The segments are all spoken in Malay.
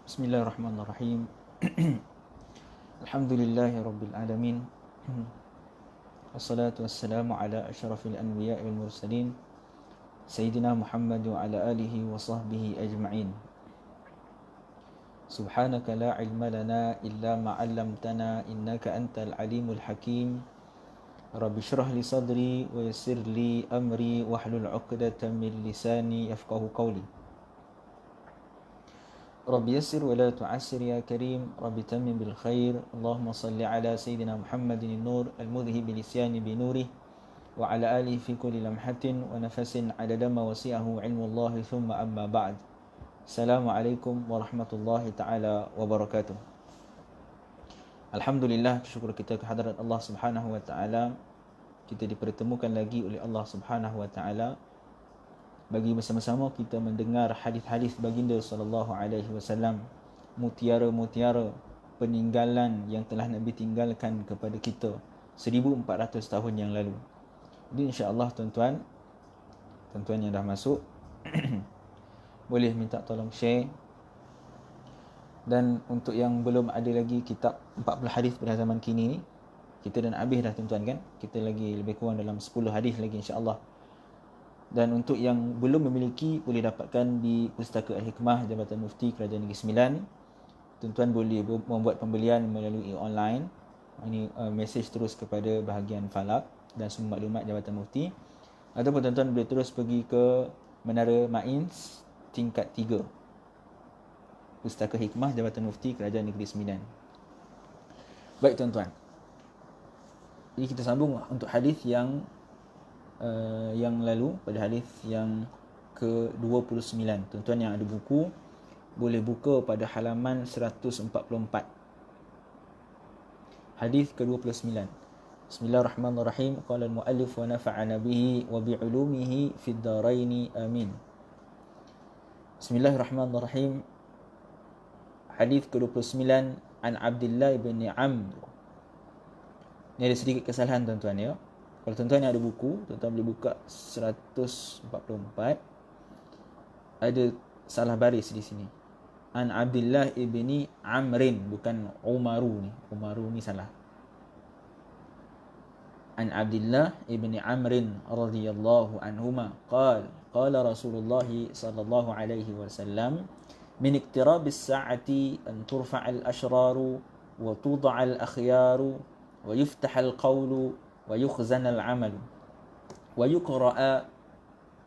Bismillahirrahmanirrahim. Alhamdulillahi rabbil alamin. Wassalatu wassalamu ala asyrafil anbiya'i wal mursalin Sayyidina Muhammad wa ala alihi wa sahbihi ajma'in. Subhanaka la ilma lana illa ma 'allamtana innaka antal alimul hakim. Rabbi shrah li sadri wa yassir li amri wahlul 'uqdatam min lisani yafqahu qawli. Rabbi yassir wa la tu'assir ya karim. Rabbi tammim bil khair. Allahumma salli ala Sayyidina Muhammadin nur al-mudhi bil isyani bi nurih wa ala alihi fi kulli lamhatin wa nafasin adada ma wasi'ahu ilmu Allah thumma amma ba'd. Assalamualaikum warahmatullahi ta'ala wabarakatuh. Alhamdulillah, syukur kita kehadrat Allah Subhanahu wa ta'ala. Kita dipertemukan lagi oleh Allah Subhanahu wa ta'ala bagi bersama-sama kita mendengar hadis-hadis baginda sallallahu alaihi wasallam, mutiara-mutiara peninggalan yang telah Nabi tinggalkan kepada kita 1400 tahun yang lalu. Jadi insya-Allah tuan-tuan yang dah masuk boleh minta tolong share. Dan untuk yang belum ada lagi kitab 40 hadis pada zaman kini ni, kita dah nak habis dah tuan-tuan kan. Kita lagi lebih kurang dalam 10 hadis lagi insya-Allah. Dan untuk yang belum memiliki, boleh dapatkan di Pustaka Al-Hikmah Jabatan Mufti Kerajaan Negeri Sembilan. Tuan-tuan boleh membuat pembelian melalui online. Ini mesej terus kepada bahagian Falak dan semua maklumat Jabatan Mufti. Ataupun tuan-tuan boleh terus pergi ke Menara Mains tingkat 3, Pustaka Hikmah Jabatan Mufti Kerajaan Negeri Sembilan. Baik tuan-tuan, jadi kita sambung untuk hadis yang lalu, pada hadis yang ke-29. Tuan-tuan yang ada buku boleh buka pada halaman 144. Hadis ke-29. Bismillahirrahmanirrahim. Qala al-muallif wa nafa'ana bihi wa bi 'ulumihi fid dharain amin. Bismillahirrahmanirrahim. Hadis ke-29 an Abdullah bin Amr. Ni ada sedikit kesalahan tuan-tuan ya. Kalau tuan-tuan yang ada buku, tuan-tuan boleh buka 144. Ada salah baris di sini. An Abdullah ibni Amrin, bukan Umaru ni. Umaru ni salah. An Abdullah ibni Amrin radhiyallahu anhuma qala Rasulullah sallallahu alaihi wasallam min iqtirabis sa'ati an turfa'al ashraru wa tud'al akhyaru wa yuftahal qawlu ويخزن العمل ويقرأ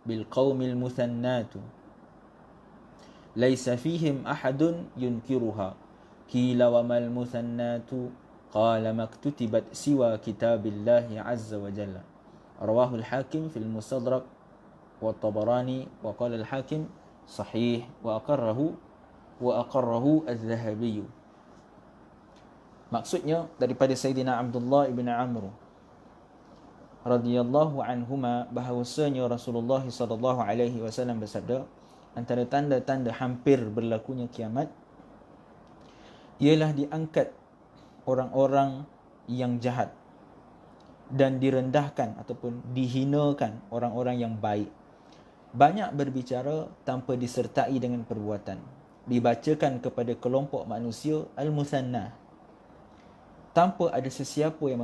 بالقوم المثنات ليس فيهم أحد ينكرها قيل وما المثنات قال ما اكتتبت سوى كتاب الله عز وجل رواه الحاكم في المستدرك والطبراني وقال الحاكم صحيح وأقره الذهبي. Maksudnya daripada Sayyidina Abdullah ibn Amr radhiyallahu anhuma, bahawasanya Rasulullah sallallahu alaihi wasallam bersabda, antara tanda-tanda hampir berlakunya kiamat ialah diangkat orang-orang yang jahat dan direndahkan ataupun dihinakan orang-orang yang baik. Banyak berbicara tanpa disertai dengan perbuatan. Dibacakan kepada kelompok manusia al-musanna tanpa ada sesiapa yang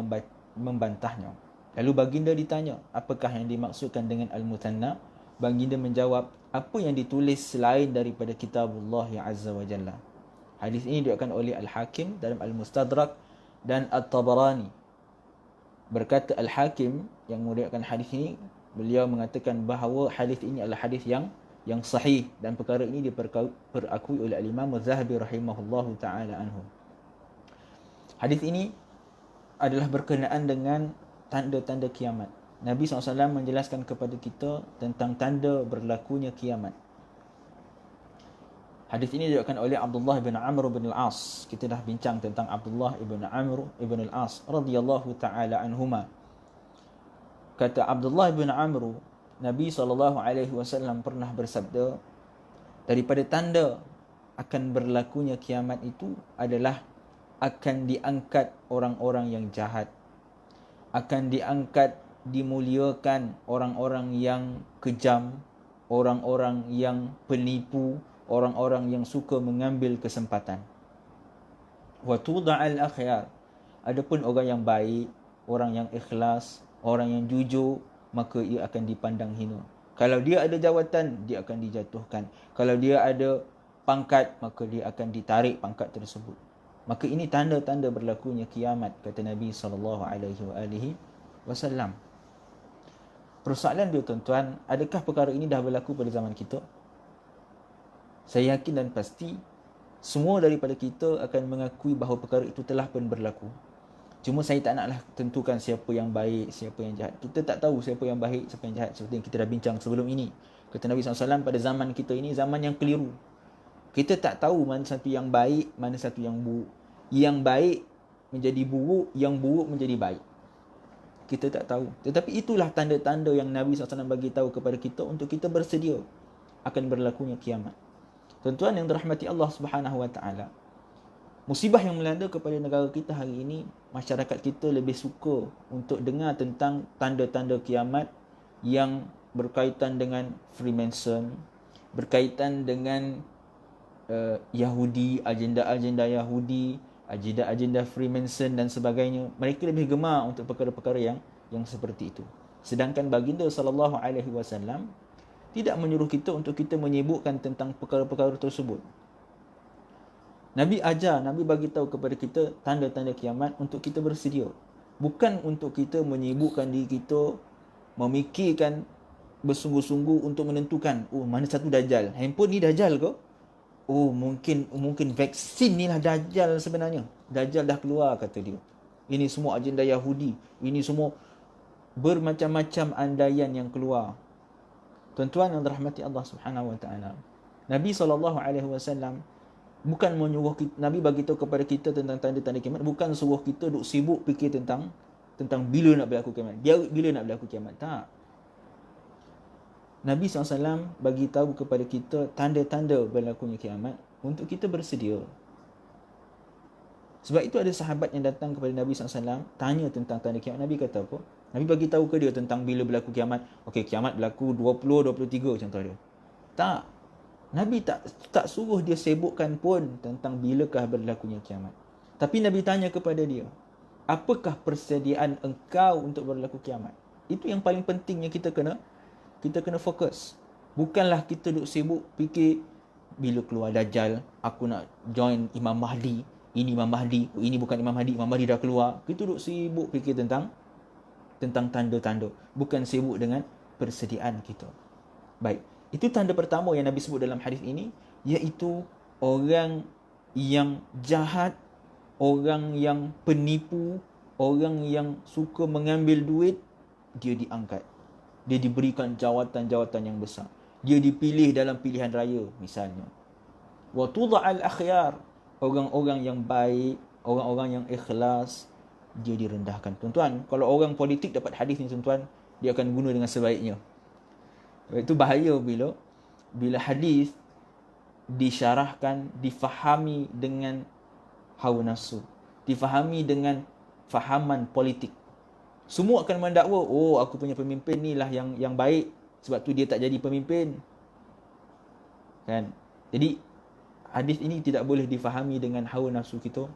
membantahnya. Lalu baginda ditanya, apakah yang dimaksudkan dengan al-muthanna? Baginda menjawab, apa yang ditulis selain daripada kitabullah azza wa jalla. Hadis ini diriwayatkan oleh Al-Hakim dalam Al-Mustadrak dan At-Tabarani. Berkata Al-Hakim yang meriwayatkan hadis ini, beliau mengatakan bahawa hadis ini adalah hadis yang sahih, dan perkara ini diperakui oleh Al-Imam Az-Zahabi rahimahullahu taala anhu. Hadis ini adalah berkenaan dengan tanda-tanda kiamat. Nabi SAW menjelaskan kepada kita tentang tanda berlakunya kiamat. Hadis ini diriwayatkan oleh Abdullah bin Amr bin al-As. Kita dah bincang tentang Abdullah bin Amr bin al-As radhiyallahu taala anhuma. Kata Abdullah bin Amr, Nabi SAW pernah bersabda, daripada tanda akan berlakunya kiamat itu adalah akan diangkat orang-orang yang jahat, akan diangkat, dimuliakan orang-orang yang kejam, orang-orang yang penipu, orang-orang yang suka mengambil kesempatan. Wa tuda'al akhyar. Adapun orang yang baik, orang yang ikhlas, orang yang jujur, maka ia akan dipandang hina. Kalau dia ada jawatan, dia akan dijatuhkan. Kalau dia ada pangkat, maka dia akan ditarik pangkat tersebut. Maka ini tanda-tanda berlakunya kiamat, kata Nabi SAW. Persoalan dia, tuan-tuan, adakah perkara ini dah berlaku pada zaman kita? Saya yakin dan pasti semua daripada kita akan mengakui bahawa perkara itu telah pun berlaku. Cuma saya tak naklah tentukan siapa yang baik, siapa yang jahat. Kita tak tahu siapa yang baik, siapa yang jahat. Seperti yang kita dah bincang sebelum ini. Kata Nabi SAW, pada zaman kita ini, zaman yang keliru. Kita tak tahu mana satu yang baik, mana satu yang buruk. Yang baik menjadi buruk, yang buruk menjadi baik. Kita tak tahu. Tetapi itulah tanda-tanda yang Nabi SAW bagi tahu kepada kita untuk kita bersedia akan berlakunya kiamat. Tuan-tuan yang dirahmati Allah Subhanahu Wa Taala, musibah yang melanda kepada negara kita hari ini, masyarakat kita lebih suka untuk dengar tentang tanda-tanda kiamat yang berkaitan dengan Freemason, berkaitan dengan Yahudi, agenda-agenda Yahudi, agenda-agenda Freemason dan sebagainya. Mereka lebih gemar untuk perkara-perkara yang seperti itu. Sedangkan baginda sallallahu alaihi wasallam tidak menyuruh kita untuk kita menyibukkan tentang perkara-perkara tersebut. Nabi ajar, Nabi bagi tahu kepada kita tanda-tanda kiamat untuk kita bersedia. Bukan untuk kita menyibukkan diri kita, memikirkan bersungguh-sungguh untuk menentukan, oh mana satu dajjal. Handphone ni dajjal ke? Oh mungkin vaksin ni lah dajjal sebenarnya. Dajjal dah keluar, kata dia. Ini semua agenda Yahudi. Ini semua bermacam-macam andaian yang keluar. Tuan-tuan yang dirahmati Allah Subhanahu Wa Taala, Nabi SAW bukan menyuruh kita, Nabi bagi tahu kepada kita tentang tanda-tanda kiamat, bukan suruh kita duk sibuk fikir tentang bila nak berlaku kiamat. Bila nak berlaku kiamat. Tak. Nabi SAW bagi tahu kepada kita tanda-tanda berlakunya kiamat untuk kita bersedia. Sebab itu ada sahabat yang datang kepada Nabi SAW tanya tentang tanda kiamat. Nabi kata apa? Nabi bagi tahu ke dia tentang bila berlaku kiamat. Okey, kiamat berlaku 20-23 contoh dia. Tak. Nabi tak suruh dia sebutkan pun tentang bilakah berlakunya kiamat. Tapi Nabi tanya kepada dia, apakah persediaan engkau untuk berlaku kiamat? Itu yang paling pentingnya kita kena fokus. Bukanlah kita duk sibuk fikir bila keluar Dajjal, aku nak join Imam Mahdi. Ini Imam Mahdi, ini bukan Imam Mahdi dah keluar. Kita duk sibuk fikir tentang tanda-tanda, bukan sibuk dengan persediaan kita. Baik, itu tanda pertama yang Nabi sebut dalam hadis ini, iaitu orang yang jahat, orang yang penipu, orang yang suka mengambil duit, dia diangkat. Dia diberikan jawatan-jawatan yang besar. Dia dipilih dalam pilihan raya misalnya. Wa tuda'al akhyar, orang-orang yang baik, orang-orang yang ikhlas, dia direndahkan. Tuan-tuan, kalau orang politik dapat hadis ni, tuan-tuan, dia akan guna dengan sebaiknya. Itu bahaya bila hadis disyarahkan, difahami dengan hawa nafsu, difahami dengan fahaman politik. Semua akan mendakwa, oh aku punya pemimpin ni lah yang baik, sebab tu dia tak jadi pemimpin. Kan? Jadi hadis ini tidak boleh difahami dengan hawa nafsu kita.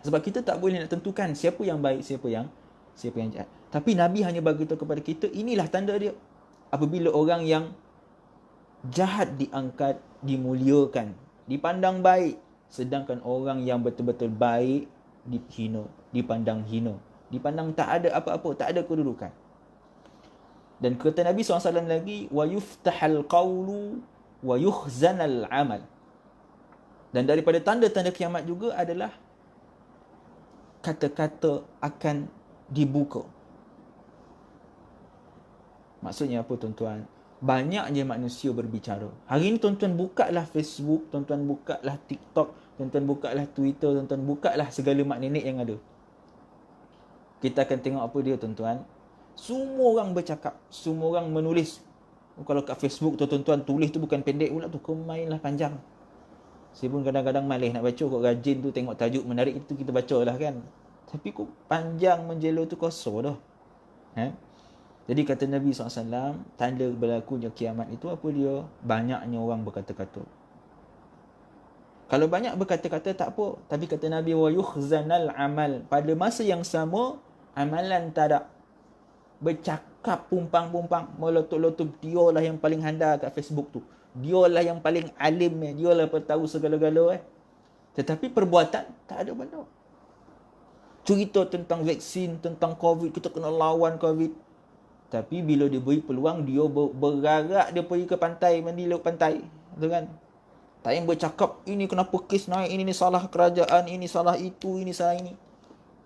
Sebab kita tak boleh nak tentukan siapa yang baik, siapa yang jahat. Tapi Nabi hanya bagi tahu kepada kita, inilah tanda dia. Apabila orang yang jahat diangkat, dimuliakan, dipandang baik, sedangkan orang yang betul-betul baik dihina, dipandang hina, dipandang tak ada apa-apa, tak ada kedudukan. Dan kata Nabi SAW lagi, wa yuftahal qawlu wa yukhzanal amal. Dan daripada tanda-tanda kiamat juga adalah kata-kata akan dibuka. Maksudnya apa, tuan-tuan? Banyaknya manusia berbicara. Hari ini tuan-tuan bukalah Facebook, tuan-tuan bukalah TikTok, tuan-tuan bukalah Twitter, tuan-tuan bukalah segala mak nenek yang ada. Kita akan tengok apa dia, tuan-tuan. Semua orang bercakap, semua orang menulis. Kalau kat Facebook tu, tuan-tuan tulis tu bukan pendek pula tu, kau mainlah panjang. Saya pun kadang-kadang malas nak baca, kok rajin tu tengok tajuk menarik itu kita baca lah kan. Tapi kok panjang menjelo tu kosong dah. Jadi kata Nabi SAW, tanda berlakunya kiamat itu apa dia? Banyaknya orang berkata-kata. Kalau banyak berkata-kata tak apa. Tapi kata Nabi, wa yukhzanal amal. Pada masa yang sama, amalan tak ada. Bercakap pumpang-pumpang, meletup-letup, dialah yang paling handal kat Facebook tu. Dialah yang paling alim, dialah tahu segala-gala. Tetapi perbuatan, tak ada benda. Cerita tentang vaksin, tentang COVID, kita kena lawan COVID. Tapi bila dia beri peluang, dia bergarak, dia pergi ke pantai, mandi laut pantai. Betul kan? Tak yang bercakap, ini kenapa kes naik, ini salah kerajaan, ini salah itu, ini salah ini.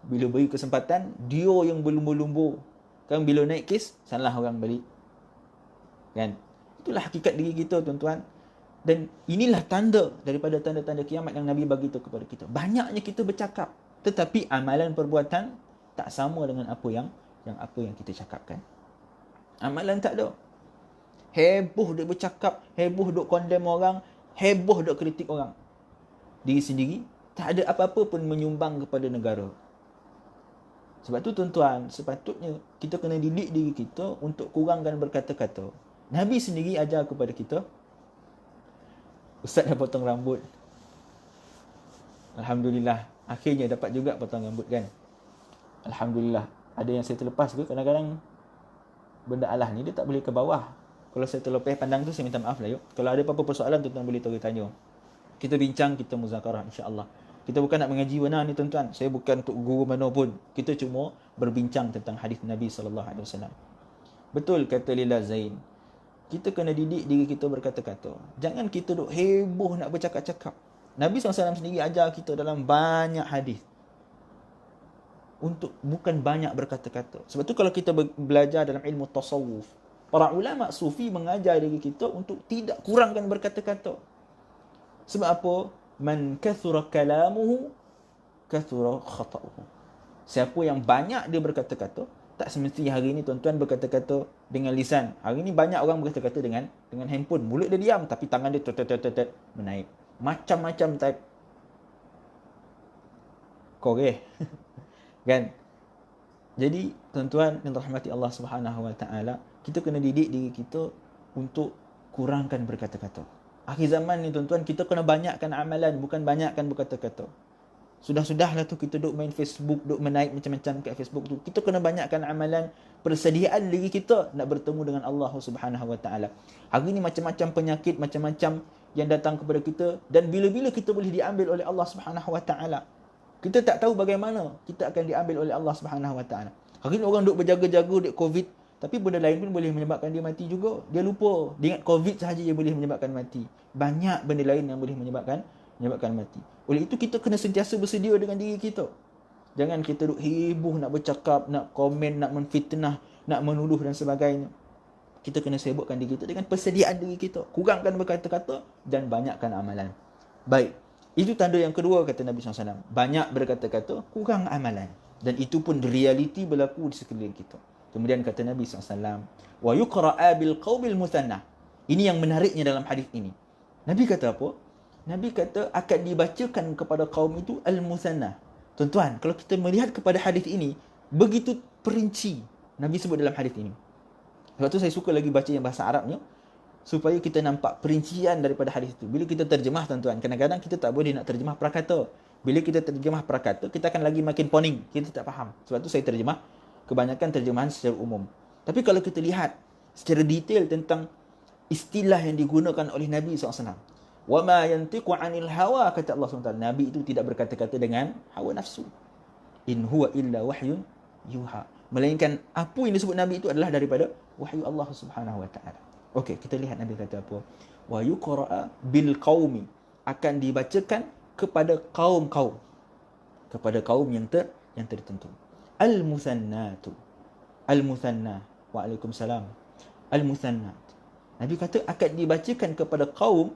Bila beri kesempatan, dia yang berlumba-lumba. Kan bila naik kes, salah orang balik. Kan? Itulah hakikat diri kita, tuan-tuan. Dan inilah tanda daripada tanda-tanda kiamat yang Nabi bagi tahu kepada kita. Banyaknya kita bercakap, tetapi amalan perbuatan tak sama dengan apa yang kita cakapkan. Amalan tak ada. Heboh duk bercakap, heboh duk condemn orang, heboh duk kritik orang. Diri sendiri tak ada apa-apa pun menyumbang kepada negara. Sebab tu tuan-tuan, sepatutnya kita kena didik diri kita untuk kurangkan berkata-kata. Nabi sendiri ajar kepada kita. Ustaz dah potong rambut. Alhamdulillah, akhirnya dapat juga potong rambut kan. Alhamdulillah. Ada yang saya terlepas ke, kadang-kadang benda Allah ni dia tak boleh ke bawah. Kalau saya terlepas pandang tu, saya minta maaf lah yuk. Kalau ada apa-apa persoalan, tuan-tuan boleh tanya. Kita bincang, kita muzakarah insya-Allah. Kita bukan nak mengaji mana ni tuan-tuan. Saya bukan untuk guru mana pun. Kita cuma berbincang tentang hadis Nabi SAW. Betul kata Lila Zain. Kita kena didik diri kita berkata-kata. Jangan kita duk heboh nak bercakap-cakap. Nabi SAW sendiri ajar kita dalam banyak hadis. Untuk bukan banyak berkata-kata. Sebab tu kalau kita belajar dalam ilmu tasawuf, para ulama sufi mengajar diri kita untuk tidak kurangkan berkata-kata. Sebab apa? Man kathura kalamuhu kathura khata'uhu. Siapa yang banyak dia berkata-kata, tak semestinya hari ni tuan-tuan berkata-kata dengan lisan. Hari ni banyak orang berkata-kata dengan handphone. Mulut dia diam tapi tangan dia tet menaik. Macam-macam type. Koreh. Kan? Jadi tuan-tuan yang dirahmati Allah Subhanahu Wa Taala, kita kena didik diri kita untuk kurangkan berkata-kata. Akhir zaman ni tuan-tuan, kita kena banyakkan amalan, bukan banyakkan berkata-kata. Sudah-sudahlah tu kita duk main Facebook, duk menaik macam-macam kat Facebook tu. Kita kena banyakkan amalan, persediaan diri kita nak bertemu dengan Allah Subhanahu Wa Taala. Hari ni macam-macam penyakit, macam-macam yang datang kepada kita, dan bila-bila kita boleh diambil oleh Allah Subhanahu Wa Taala. Kita tak tahu bagaimana kita akan diambil oleh Allah Subhanahu Wa Taala. Hari ni orang duk berjaga-jaga dek COVID, tapi benda lain pun boleh menyebabkan dia mati juga. Dia lupa. Dia ingat COVID sahaja yang boleh menyebabkan mati. Banyak benda lain yang boleh menyebabkan mati. Oleh itu kita kena sentiasa bersedia dengan diri kita. Jangan kita duk heboh nak bercakap, nak komen, nak menfitnah, nak menuduh dan sebagainya. Kita kena sibukkan diri kita dengan persediaan diri kita. Kurangkan berkata-kata dan banyakkan amalan. Baik. Itu tanda yang kedua kata Nabi SAW. Banyak berkata-kata, kurang amalan. Dan itu pun realiti berlaku di sekeliling kita. Kemudian kata Nabi SAW, wa yuqra'a bil qawmil muthanna. Ini yang menariknya dalam hadis ini. Nabi kata apa? Nabi kata akan dibacakan kepada kaum itu al-muthanna. Tuan-tuan, kalau kita melihat kepada hadis ini, begitu perinci Nabi sebut dalam hadis ini. Sebab tu saya suka lagi baca yang bahasa Arabnya, supaya kita nampak perincian daripada hadis itu. Bila kita terjemah tuan-tuan, kadang-kadang kita tak boleh nak terjemah prakata. Bila kita terjemah prakata, kita akan lagi makin poning. Kita tak faham. Sebab tu saya terjemah kebanyakan terjemahan secara umum. Tapi kalau kita lihat secara detail tentang istilah yang digunakan oleh Nabi SAW. Wa ma yantiqu 'anil hawa, kata Allah SWT. Nabi itu tidak berkata-kata dengan hawa nafsu. In huwa illa wahyun yuha. Melainkan apa yang disebut Nabi itu adalah daripada wahyu Allah Subhanahu Wa Taala. Okey, kita lihat Nabi kata apa? Wa yuqra'a bil qaumi, akan dibacakan kepada kaum-kaum. Kepada kaum yang tertentu. Al-muthannatu. Al-muthanna. Waalaikumsalam. Al-muthannat. Nabi kata akan dibacakan kepada kaum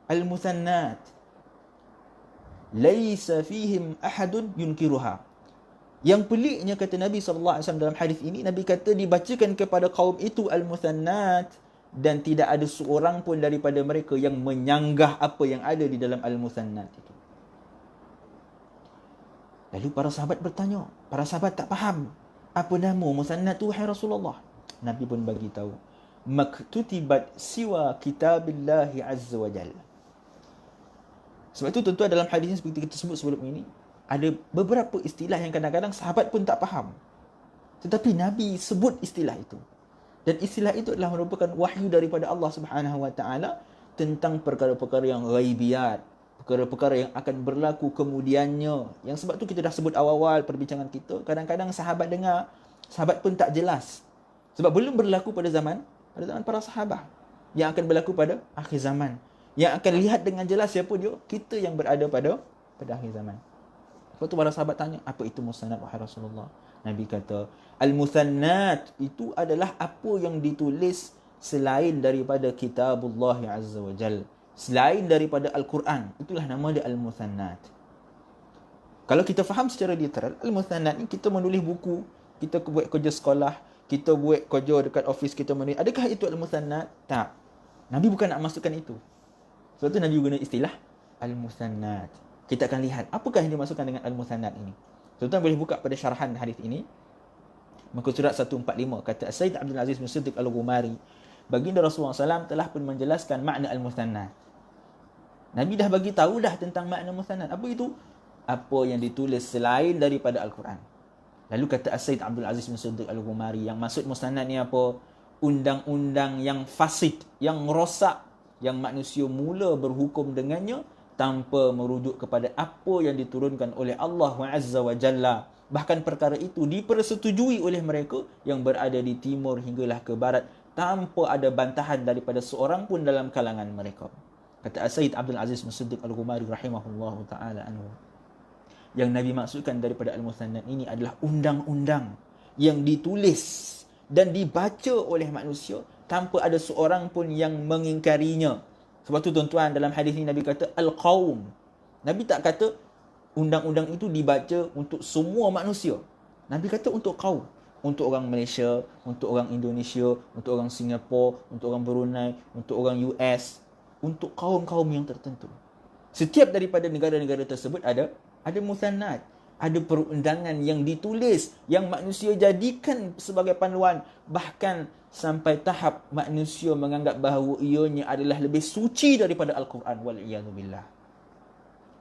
al-muthannat. Laisa fihim ahadun yunkiruha. Yang peliknya kata Nabi SAW dalam hadis ini, Nabi kata dibacakan kepada kaum itu al-muthannat, dan tidak ada seorang pun daripada mereka yang menyanggah apa yang ada di dalam al-muthannat itu. Lalu para sahabat bertanya, para sahabat tak faham, apa nama muthannat tu wahai Rasulullah? Nabi pun bagi tahu, maktutibat siwa kitabillahi azza wa jalla. Sebab itu tuan-tuan, dalam hadis yang seperti kita sebut sebelum ini, ada beberapa istilah yang kadang-kadang sahabat pun tak faham. Tetapi Nabi sebut istilah itu. Dan istilah itu adalah merupakan wahyu daripada Allah Subhanahu Wa Taala tentang perkara-perkara yang ghaibiyat, perkara-perkara yang akan berlaku kemudiannya. Yang sebab tu kita dah sebut awal-awal perbincangan kita, kadang-kadang sahabat dengar, sahabat pun tak jelas. Sebab belum berlaku pada zaman para sahabat. Yang akan berlaku pada akhir zaman. Yang akan lihat dengan jelas siapa dia, kita yang berada pada akhir zaman. Lepas tu para sahabat tanya, apa itu musannad wahai Rasulullah? Nabi kata, al-musannad itu adalah apa yang ditulis selain daripada kitabullah azza wa jal, selain daripada Al-Quran. Itulah nama dia al-musannad. Kalau kita faham secara literal, al-musannad ni kita menulis buku, kita buat kerja sekolah, kita buat kerja dekat office kita menulis. Adakah itu al-musannad? Tak. Nabi bukan nak masukkan itu. Sebab tu Nabi guna istilah al-musannad. Kita akan lihat apakah yang dimasukkan dengan al-musannad ini. Tuan-tuan boleh buka pada syarahan hadis ini. Muka surat 145 kata Sayyid Abdul Aziz bin Siddiq Al-Ghumari, baginda Rasulullah SAW telah pun menjelaskan makna al-musannad. Nabi dah bagi tahu dah tentang makna musannad. Apa itu? Apa yang ditulis selain daripada Al-Quran. Lalu kata Sayyid Abdul Aziz bin Siddiq Al-Ghumari, yang maksud musannad ni apa? Undang-undang yang fasid, yang rosak, yang manusia mula berhukum dengannya tanpa merujuk kepada apa yang diturunkan oleh Allah Azza wa Jalla. Bahkan perkara itu dipersetujui oleh mereka yang berada di timur hinggalah ke barat tanpa ada bantahan daripada seorang pun dalam kalangan mereka. Kata Sayyid Abdul Aziz bin Siddiq Al-Ghumari rahimahullahu ta'ala anhu, yang Nabi maksudkan daripada al-musannad ini adalah undang-undang yang ditulis dan dibaca oleh manusia tanpa ada seorang pun yang mengingkarinya. Sebab tu tuan-tuan, dalam hadis ni Nabi kata al-qaum. Nabi tak kata undang-undang itu dibaca untuk semua manusia. Nabi kata untuk kaum. Untuk orang Malaysia, untuk orang Indonesia, untuk orang Singapura, untuk orang Brunei, untuk orang US. Untuk kaum-kaum yang tertentu. Setiap daripada negara-negara tersebut ada musannad. Ada perundangan yang ditulis, yang manusia jadikan sebagai panduan. Bahkan sampai tahap manusia menganggap bahawa ianya adalah lebih suci daripada Al-Quran. Wal'iyadzubillah.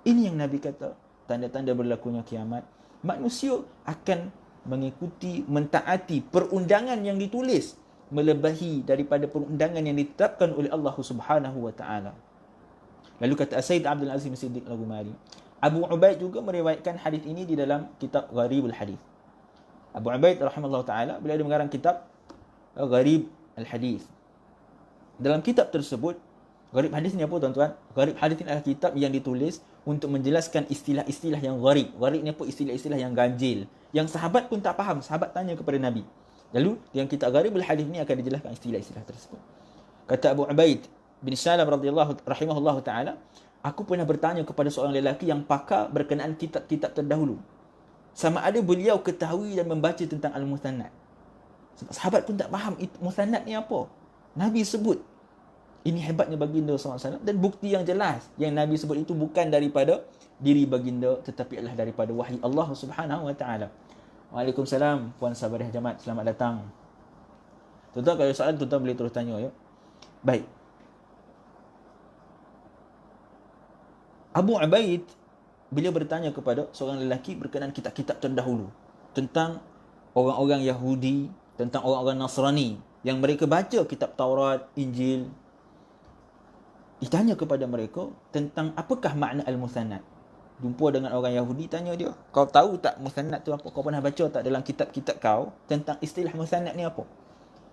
Ini yang Nabi kata, tanda-tanda berlakunya kiamat. Manusia akan mengikuti, mentaati perundangan yang ditulis melebihi daripada perundangan yang ditetapkan oleh Allah Subhanahu wa taala. Lalu kata Sayyid Abdul Aziz bin Siddiq Al-Ghumari, Abu Ubaid juga meriwayatkan hadis ini di dalam kitab Gharibul Hadis. Abu Ubaid rahimahullah taala, beliau ada mengarang kitab Gharib Al-Hadis. Dalam kitab tersebut, Gharib Hadis ni apa tuan-tuan? Gharib Hadis ni adalah kitab yang ditulis untuk menjelaskan istilah-istilah yang gharib. Gharib ni apa? Istilah-istilah yang ganjil. Yang sahabat pun tak faham. Sahabat tanya kepada Nabi. Lalu, yang kitab Gharib Al-Hadis ni akan dijelaskan istilah-istilah tersebut. Kata Abu Ubaid bin Salam rahimahullah ta'ala, aku pernah bertanya kepada seorang lelaki yang pakar berkenaan kitab-kitab terdahulu, sama ada beliau ketahui dan membaca tentang al-musannad. Sebab sahabat pun tak faham musannad ni apa. Nabi sebut. Ini hebatnya baginda SAW. Dan bukti yang jelas yang Nabi sebut itu bukan daripada diri baginda, tetapi adalah daripada wahyu Allah Subhanahu wa taala. Waalaikumsalam puan Sabariah Jamaat, selamat datang. Tuan-tuan, kalau soalan tuan-tuan boleh terus tanya ya. Baik. Abu Ubaid beliau bertanya kepada seorang lelaki berkenaan kitab-kitab terdahulu tentang orang-orang Yahudi, tentang orang-orang Nasrani yang mereka baca kitab Taurat, Injil. Ditanya kepada mereka tentang apakah makna al-musannad. Jumpa dengan orang Yahudi, tanya dia, kau tahu tak musannad tu apa? Kau pernah baca tak dalam kitab-kitab kau tentang istilah musannad ni apa?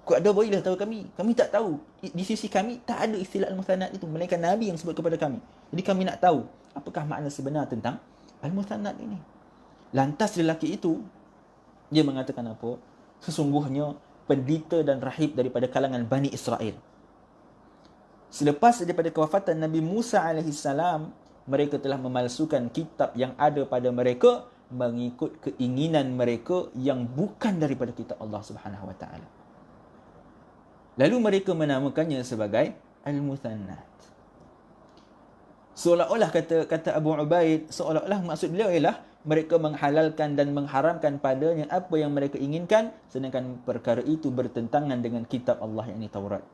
Kau ada bolehlah tahu kami. Kami tak tahu. Di sisi kami tak ada istilah al-musannad itu, melainkan Nabi yang sebut kepada kami. Jadi kami nak tahu apakah makna sebenar tentang al-musannad ini. Lantas lelaki itu dia mengatakan apa? Sesungguhnya pendeta dan rahib daripada kalangan Bani Israel. Selepas daripada kewafatan Nabi Musa AS, mereka telah memalsukan kitab yang ada pada mereka mengikut keinginan mereka yang bukan daripada kitab Allah Subhanahu wa taala. Lalu mereka menamakannya sebagai al-musannad. Seolah-olah kata Abu Ubaid, seolah-olah maksud beliau ialah mereka menghalalkan dan mengharamkan padanya apa yang mereka inginkan, sedangkan perkara itu bertentangan dengan kitab Allah, yakni Taurat.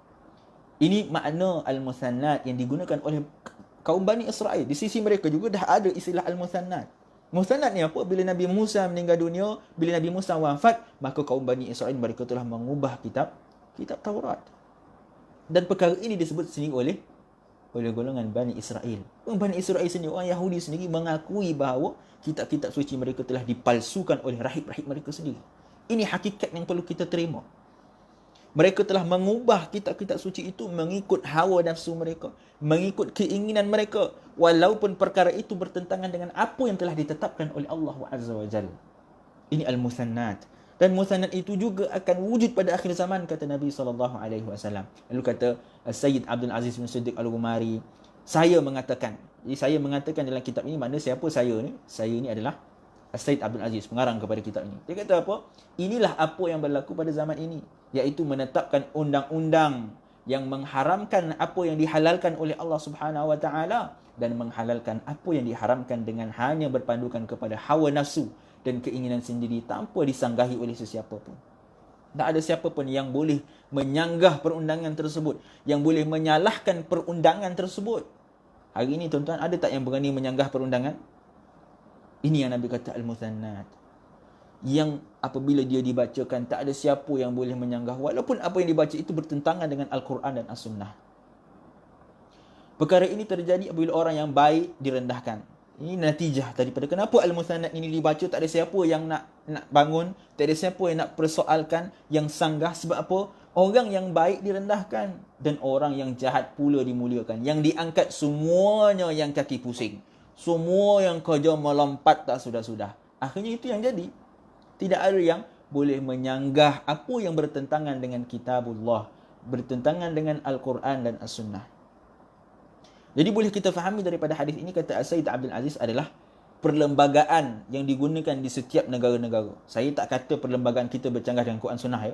Ini makna al-musannad yang digunakan oleh kaum Bani Israel. Di sisi mereka juga dah ada istilah Al-Muthannat. Muthannat ni apa? Bila Nabi Musa meninggal dunia, bila Nabi Musa wafat, maka kaum Bani Israel mereka telah mengubah kitab Taurat. Dan perkara ini disebut sendiri oleh golongan Bani Israel. Bani Israel sendiri, orang Yahudi sendiri mengakui bahawa kitab-kitab suci mereka telah dipalsukan oleh rahib-rahib mereka sendiri. Ini hakikat yang perlu kita terima. Mereka telah mengubah kitab-kitab suci itu mengikut hawa nafsu mereka, mengikut keinginan mereka, walaupun perkara itu bertentangan dengan apa yang telah ditetapkan oleh Allah Azza wa Jalla. Ini al-muthannat. Dan muthannat itu juga akan wujud pada akhir zaman, kata Nabi SAW. Lalu kata Sayyid Abdul Aziz bin Siddiq Al-Ghumari, saya mengatakan. Jadi saya mengatakan dalam kitab ini, mana siapa saya ni? Saya ni adalah Sayyid Abdul Aziz, pengarang kepada kitab ini. Dia kata apa? Inilah apa yang berlaku pada zaman ini, iaitu menetapkan undang-undang yang mengharamkan apa yang dihalalkan oleh Allah Subhanahu Wa Taala dan menghalalkan apa yang diharamkan dengan hanya berpandukan kepada hawa nafsu dan keinginan sendiri tanpa disanggahi oleh sesiapa pun. Tak ada siapa pun yang boleh menyanggah perundangan tersebut, yang boleh menyalahkan perundangan tersebut. Hari ini tuan-tuan, ada tak yang berani menyanggah perundangan? Ini yang Nabi kata al-muthannat. Yang apabila dia dibacakan, tak ada siapa yang boleh menyanggah, walaupun apa yang dibaca itu bertentangan dengan Al-Quran dan As-Sunnah. Perkara ini terjadi apabila orang yang baik direndahkan. Ini natijah daripada kenapa al-muthannat ini dibaca. Tak ada siapa yang nak bangun, tak ada siapa yang nak persoalkan, yang sanggah. Sebab apa? Orang yang baik direndahkan dan orang yang jahat pula dimuliakan. Yang diangkat semuanya yang kaki pusing, semua yang kerja melompat tak sudah-sudah. Akhirnya itu yang jadi. Tidak ada yang boleh menyanggah apa yang bertentangan dengan kitabullah, bertentangan dengan Al-Quran dan As-Sunnah. Jadi boleh kita fahami daripada hadis ini, kata Sayyid Abdul Aziz, adalah perlembagaan yang digunakan di setiap negara-negara. Saya tak kata perlembagaan kita bercanggah dengan Quran Sunnah, ya.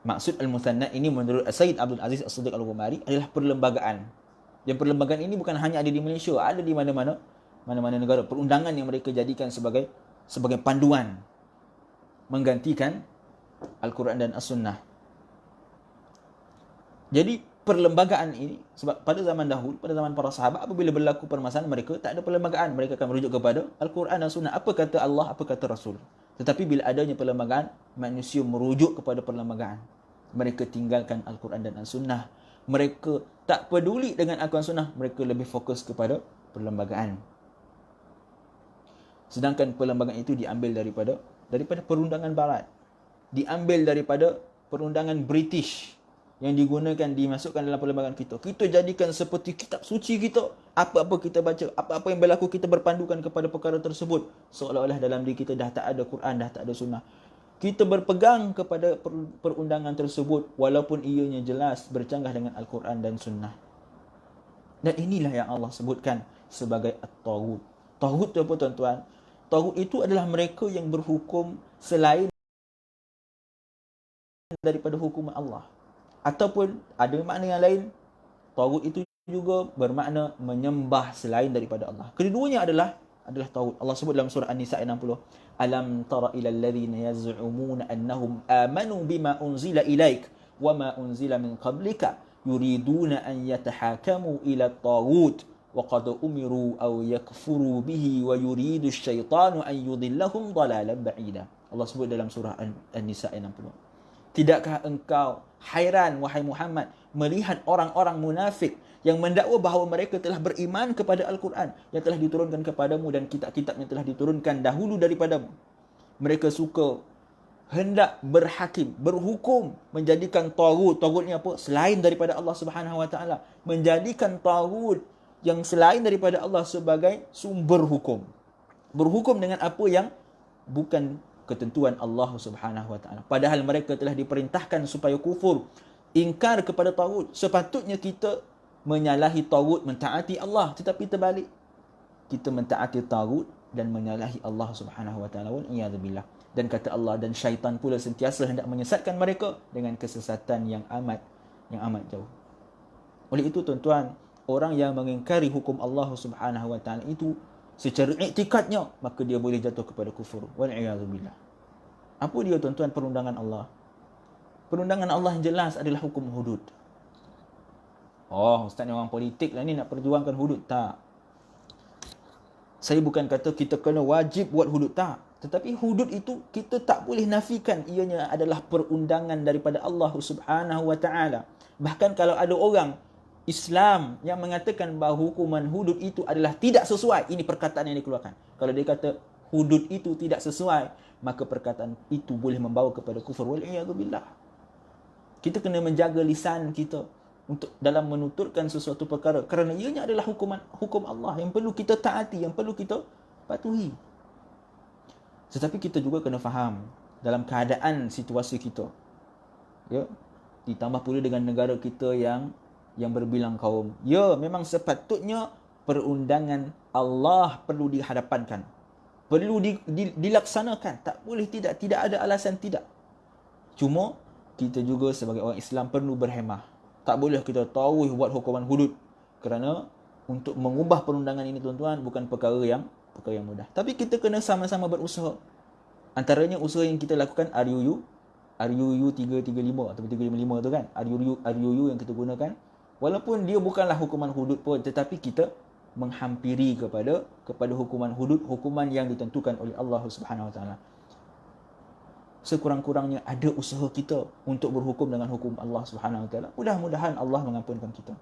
Maksud al-muthannat ini menurut Sayyid Abdul Aziz As-Siddiq Al-Ghumari adalah perlembagaan. Dan perlembagaan ini bukan hanya ada di Malaysia, ada di mana-mana negara. Perundangan yang mereka jadikan sebagai panduan menggantikan Al-Quran dan As-Sunnah. Jadi perlembagaan ini, sebab pada zaman dahulu, pada zaman para sahabat, apabila berlaku permasalahan, mereka tak ada perlembagaan. Mereka akan merujuk kepada Al-Quran dan Sunnah. Apa kata Allah, apa kata Rasul. Tetapi bila adanya perlembagaan, manusia merujuk kepada perlembagaan. Mereka tinggalkan Al-Quran dan As-Sunnah. Mereka tak peduli dengan Al-Quran Sunnah. Mereka lebih fokus kepada perlembagaan. Sedangkan perlembagaan itu diambil daripada perundangan barat. Diambil daripada perundangan British yang digunakan, dimasukkan dalam perlembagaan kita. Kita jadikan seperti kitab suci kita. Apa-apa kita baca, apa-apa yang berlaku, kita berpandukan kepada perkara tersebut. Seolah-olah dalam diri kita dah tak ada Quran, dah tak ada Sunnah. Kita berpegang kepada perundangan tersebut walaupun ianya jelas bercanggah dengan Al-Quran dan Sunnah. Dan inilah yang Allah sebutkan sebagai at-taghut. Taghut itu apa, tuan-tuan? Taghut itu adalah mereka yang berhukum selain daripada hukuman Allah. Ataupun ada makna yang lain, taghut itu juga bermakna menyembah selain daripada Allah. Keduanya adalah taghut. Allah sebut dalam surah An-Nisa ayat 60. Alam tara ila alladhina yaz'umuna annahum amanu bima unzila ilaik wa ma unzila min qablika yuriduna an yatahakamu ila at-taghut wa qad umiru aw yakfuru bihi wa yuridu asy-syaitanu an yudillahum dhalalan ba'ida. Allah sebut dalam surah An-Nisa ayat 60. Tidakkah engkau hairan, wahai Muhammad, melihat orang-orang munafik yang mendakwa bahawa mereka telah beriman kepada Al-Quran yang telah diturunkan kepadamu dan kitab-kitab yang telah diturunkan dahulu daripadamu. Mereka suka hendak berhakim, berhukum, menjadikan taghut. Taghut ni apa? Selain daripada Allah Subhanahu Wa Taala. Menjadikan taghut yang selain daripada Allah sebagai sumber hukum. Berhukum dengan apa yang bukan ketentuan Allah Subhanahu Wa Taala. Padahal mereka telah diperintahkan supaya kufur, ingkar kepada taghut. Sepatutnya kita menyalahi taghut, mentaati Allah, tetapi terbalik. Kita mentaati taghut dan menyalahi Allah Subhanahu Wa Taala. Wal-iyadzubillah. Dan kata Allah, dan syaitan pula sentiasa hendak menyesatkan mereka dengan kesesatan yang amat jauh. Oleh itu, tuan-tuan, orang yang mengingkari hukum Allah Subhanahu Wa Taala itu secara iktikadnya, maka dia boleh jatuh kepada kufur. Wal-iyadzubillah. Apa dia, tuan-tuan, perundangan Allah? Perundangan Allah yang jelas adalah hukum hudud. Oh, ustaz ni orang politik lah ni nak perjuangkan hudud. Tak. Saya bukan kata kita kena wajib buat hudud. Tak. Tetapi hudud itu kita tak boleh nafikan ianya adalah perundangan daripada Allah Subhanahu wa taala. Bahkan kalau ada orang Islam yang mengatakan bahawa hukuman hudud itu adalah tidak sesuai, ini perkataan yang dikeluarkan. Kalau dia kata hudud itu tidak sesuai, maka perkataan itu boleh membawa kepada kufur wal iyadu billah. Kita kena menjaga lisan kita untuk dalam menuturkan sesuatu perkara kerana ianya adalah hukum Allah yang perlu kita taati, yang perlu kita patuhi. Tetapi kita juga kena faham dalam keadaan situasi kita, ya, ditambah pula dengan negara kita yang berbilang kaum. Ya, memang sepatutnya perundangan Allah perlu dihadapankan, perlu dilaksanakan. Tak boleh tidak ada alasan tidak. Cuma kita juga sebagai orang Islam perlu berhemah. Tak boleh kita tahu buat hukuman hudud, kerana untuk mengubah perundangan ini tuan-tuan bukan perkara yang mudah. Tapi kita kena sama-sama berusaha. Antaranya usaha yang kita lakukan RUU 335 atau 355 tu kan. RUU yang kita gunakan, walaupun dia bukanlah hukuman hudud pun, tetapi kita menghampiri kepada hukuman hudud, hukuman yang ditentukan oleh Allah Subhanahu wa taala. Sekurang-kurangnya ada usaha kita untuk berhukum dengan hukum Allah Subhanahu wa taala. Mudah-mudahan Allah mengampunkan kita.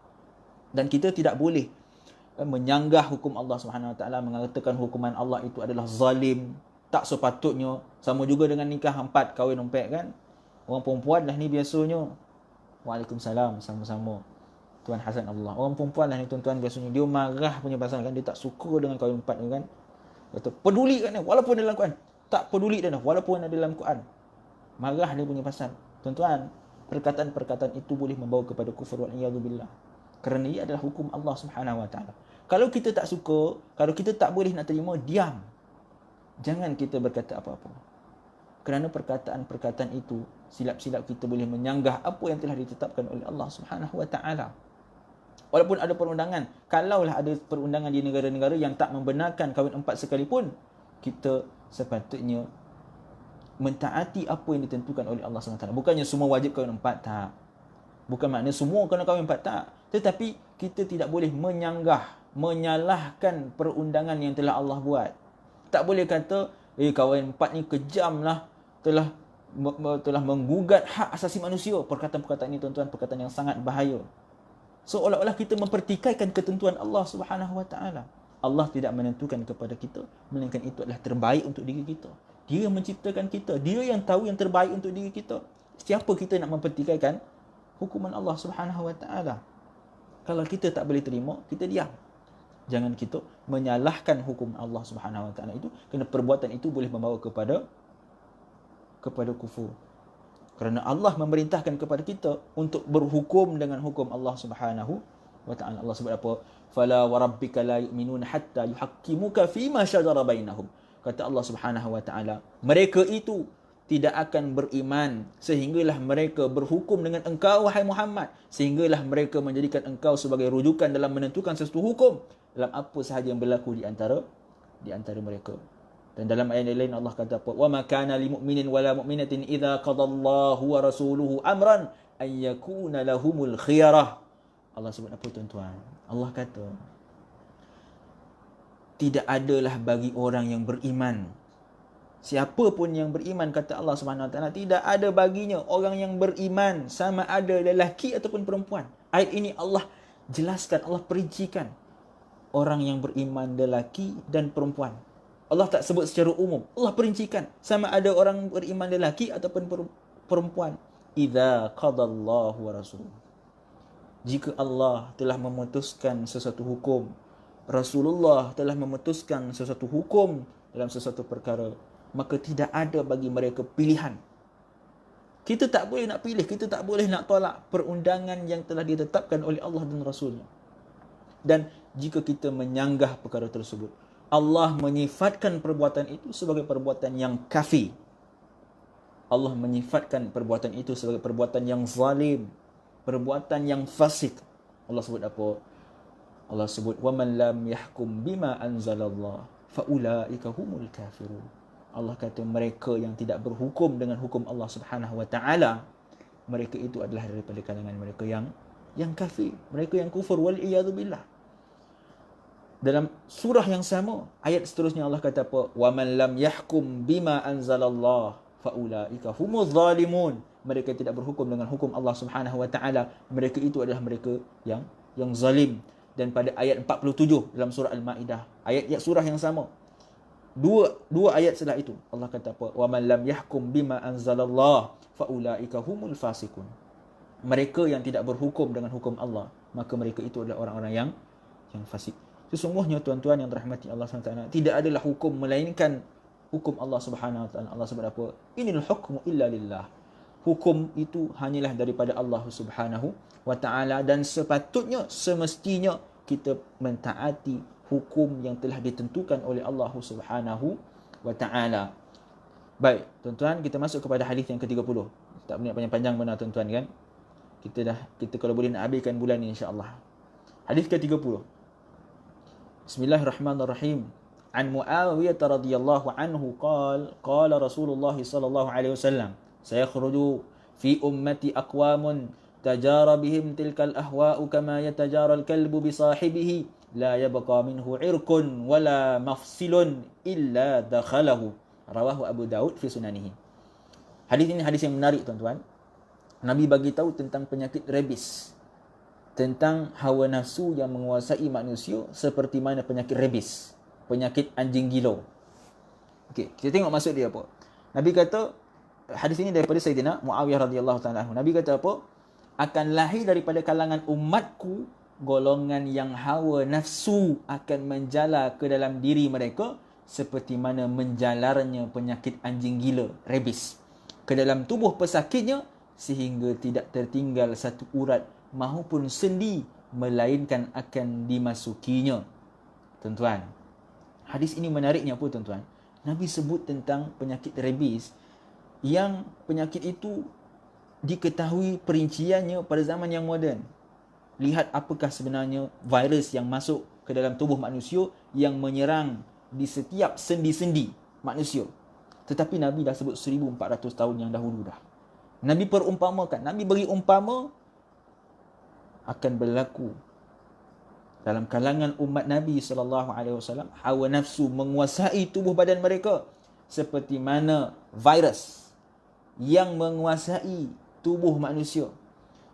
Dan kita tidak boleh menyanggah hukum Allah Subhanahu wa taala, mengatakan hukuman Allah itu adalah zalim. Tak sepatutnya. Sama juga dengan nikah 4 kahwin 4 kan. Orang perempuan lah ni biasanya. Waalaikumsalam, sama-sama. Tuan Hasan Allah. Orang perempuan lah ni tuan-tuan biasanya dia marah punya pasal kan, dia tak suka dengan kahwin 4 tu kan. Kata peduli kan walaupun dalam Quran. Tak peduli dah walaupun ada dalam Quran. Marah dia punya pasal. Tuan-tuan, perkataan-perkataan itu boleh membawa kepada kufur wal iyadu billah. Kerana ia adalah hukum Allah Subhanahu wa taala. Kalau kita tak suka, kalau kita tak boleh nak terima, diam. Jangan kita berkata apa-apa. Kerana perkataan-perkataan itu silap-silap kita boleh menyanggah apa yang telah ditetapkan oleh Allah Subhanahu wa taala. Walaupun ada perundangan, kalaulah ada perundangan di negara-negara yang tak membenarkan kahwin 4 sekalipun, kita sepatutnya mentaati apa yang ditentukan oleh Allah SWT. Bukannya semua wajib kahwin 4, tak. Bukan makna semua kena kahwin 4, tak. Tetapi kita tidak boleh menyanggah, menyalahkan perundangan yang telah Allah buat. Tak boleh kata, kahwin 4 ni kejam lah, telah menggugat hak asasi manusia. Perkataan-perkataan ini tuan-tuan, perkataan yang sangat bahaya. Seolah-olah kita mempertikaikan ketentuan Allah Subhanahu wa taala. Allah tidak menentukan kepada kita, melainkan itu adalah terbaik untuk diri kita. Dia yang menciptakan kita. Dia yang tahu yang terbaik untuk diri kita. Siapa kita nak mempertikaikan hukuman Allah Subhanahu wa taala? Kalau kita tak boleh terima, kita diam. Jangan kita menyalahkan hukum Allah Subhanahu wa taala itu, kerana perbuatan itu boleh membawa kepada kufur. Kerana Allah memerintahkan kepada kita untuk berhukum dengan hukum Allah Subhanahu wa taala. Allah sebut apa? Fala wa rabbika la yu'minuna hatta yuhaqqimuka fima shajara bainahum. Kata Allah Subhanahu wa taala, mereka itu tidak akan beriman sehinggalah mereka berhukum dengan engkau wahai Muhammad, sehinggalah mereka menjadikan engkau sebagai rujukan dalam menentukan sesuatu hukum dalam apa sahaja yang berlaku di antara mereka. Dan dalam ayat lain Allah kata apa? Wa ma kana lil mu'minin wala mu'minatin idza qadallahu wa rasuluhu amran an yakuna lahumul khiyarah. Allah sebut apa tuan-tuan? Allah kata tidak adalah bagi orang yang beriman, siapa pun yang beriman, kata Allah Subhanahu wa taala, tidak ada baginya orang yang beriman, sama ada lelaki ataupun perempuan. Ayat ini Allah jelaskan, Allah perincikan orang yang beriman lelaki dan perempuan. Allah tak sebut secara umum, Allah perincikan sama ada orang beriman lelaki ataupun perempuan. Idza qadallahu wa rasuluhu, jika Allah telah memutuskan sesuatu hukum, Rasulullah telah memutuskan sesuatu hukum dalam sesuatu perkara, maka tidak ada bagi mereka pilihan. Kita tak boleh nak pilih, kita tak boleh nak tolak perundangan yang telah ditetapkan oleh Allah dan Rasulnya. Dan jika kita menyanggah perkara tersebut, Allah menyifatkan perbuatan itu sebagai perbuatan yang kafir. Allah menyifatkan perbuatan itu sebagai perbuatan yang zalim, perbuatan yang fasik. Allah sebut apa? Allah sebut waman lam yahkum bima anzalallah faulaika humul kafirun. Allah kata mereka yang tidak berhukum dengan hukum Allah Subhanahu wa taala, mereka itu adalah daripada kalangan mereka yang yang kafir, mereka yang kufur, wal iyadu billah. Dalam surah yang sama, ayat seterusnya Allah kata apa? Wa man lam yahkum bima anzalallah faulaika humuz zalimun. Mereka tidak berhukum dengan hukum Allah Subhanahu wa taala, mereka itu adalah mereka yang zalim. Dan pada ayat 47 dalam surah Al-Maidah, ayat surah yang sama, dua ayat setelah itu Allah kata apa? Wa man lam yahkum bima anzalallah faulaika humul fasiqun. Mereka yang tidak berhukum dengan hukum Allah, maka mereka itu adalah orang-orang yang fasik. Sesungguhnya tuan-tuan yang dirahmati Allah SWT, tidak adalah hukum melainkan hukum Allah Subhanahu Wa Taala. Allah sebut apa? Inil hukmu illa lillah. Hukum itu hanyalah daripada Allah Subhanahu Wa Taala, dan sepatutnya, semestinya kita mentaati hukum yang telah ditentukan oleh Allah Subhanahu Wa Taala. Baik, tuan-tuan, kita masuk kepada hadis yang ke-30. Tak boleh panjang-panjang benar tuan-tuan kan? Kita kalau boleh nak habiskan bulan ni insya-Allah. Hadis ke-30. Bismillahirrahmanirrahim. An Muawiyah radhiyallahu anhu qala Rasulullah sallallahu alaihi wasallam, sayakhruju fi ummati aqwamun tajara bihim tilkal ahwa'u kama yatajara al-kalbu bi sahibihi la yabqa minhu irqun wala mafsilun illa dakhalahu. Rawahu Abu Daud fi sunanihi. Hadis ini hadis yang menarik tuan-tuan. Nabi bagi tahu tentang penyakit rabies, tentang hawa nafsu yang menguasai manusia seperti mana penyakit rabies, penyakit anjing gila. Okey, kita tengok maksud dia apa. Nabi kata, hadis ini daripada Sayyidina Muawiyah radhiyallahu taala anhu. Nabi kata apa? Akan lahir daripada kalangan umatku golongan yang hawa nafsu akan menjala ke dalam diri mereka seperti mana menjalarnya penyakit anjing gila, rabies, ke dalam tubuh pesakitnya, sehingga tidak tertinggal satu urat maupun sendi melainkan akan dimasukinya. Tuan-tuan, hadis ini menariknya apa tuan-tuan? Nabi sebut tentang penyakit rabies yang penyakit itu diketahui perinciannya pada zaman yang moden. Lihat apakah sebenarnya virus yang masuk ke dalam tubuh manusia yang menyerang di setiap sendi-sendi manusia. Tetapi Nabi dah sebut 1400 tahun yang dahulu dah. Nabi perumpamakan, Nabi beri umpama akan berlaku dalam kalangan umat Nabi SAW, hawa nafsu menguasai tubuh badan mereka seperti mana virus yang menguasai tubuh manusia.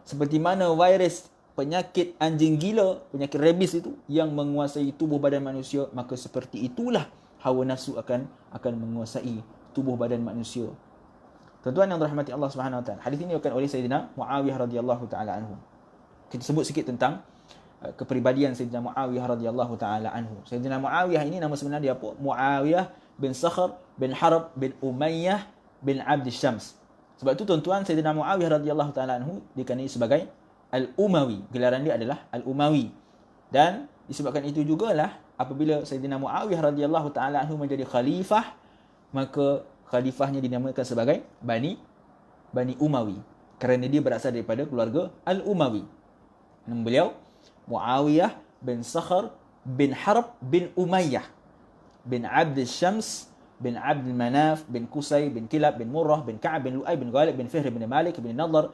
Seperti mana virus penyakit anjing gila, penyakit rabies itu yang menguasai tubuh badan manusia, maka seperti itulah hawa nafsu akan menguasai tubuh badan manusia. Tuan-tuan yang dirahmati Allah Subhanahu Wa Taala, hadis ini diriwayatkan oleh Sayyidina Muawiyah radhiyallahu taala anhu. Kita sebut sikit tentang kepribadian Sayyidina Muawiyah radhiyallahu taala anhu. Sayyidina Muawiyah ini nama sebenar dia apa? Muawiyah bin Sakhr bin Harb bin Umayyah bin Abd Syams. Sebab itu tuan-tuan, Sayyidina Muawiyah radhiyallahu taala anhu dikenali sebagai Al-Umawi. Gelaran dia adalah Al-Umawi. Dan disebabkan itu jugalah apabila Sayyidina Muawiyah radhiyallahu taala anhu menjadi khalifah, maka khalifahnya dinamakan sebagai Bani Umawi, kerana dia berasal daripada keluarga Al-Umawi. Nama beliau Muawiyah bin Sakhr bin Harb bin Umayyah bin Abd Syams bin Abd Manaf bin Qusay bin Kilab bin Murrah bin Ka'ab bin Lu'ay bin Ghalib bin Fihr bin Malik bin Nadhr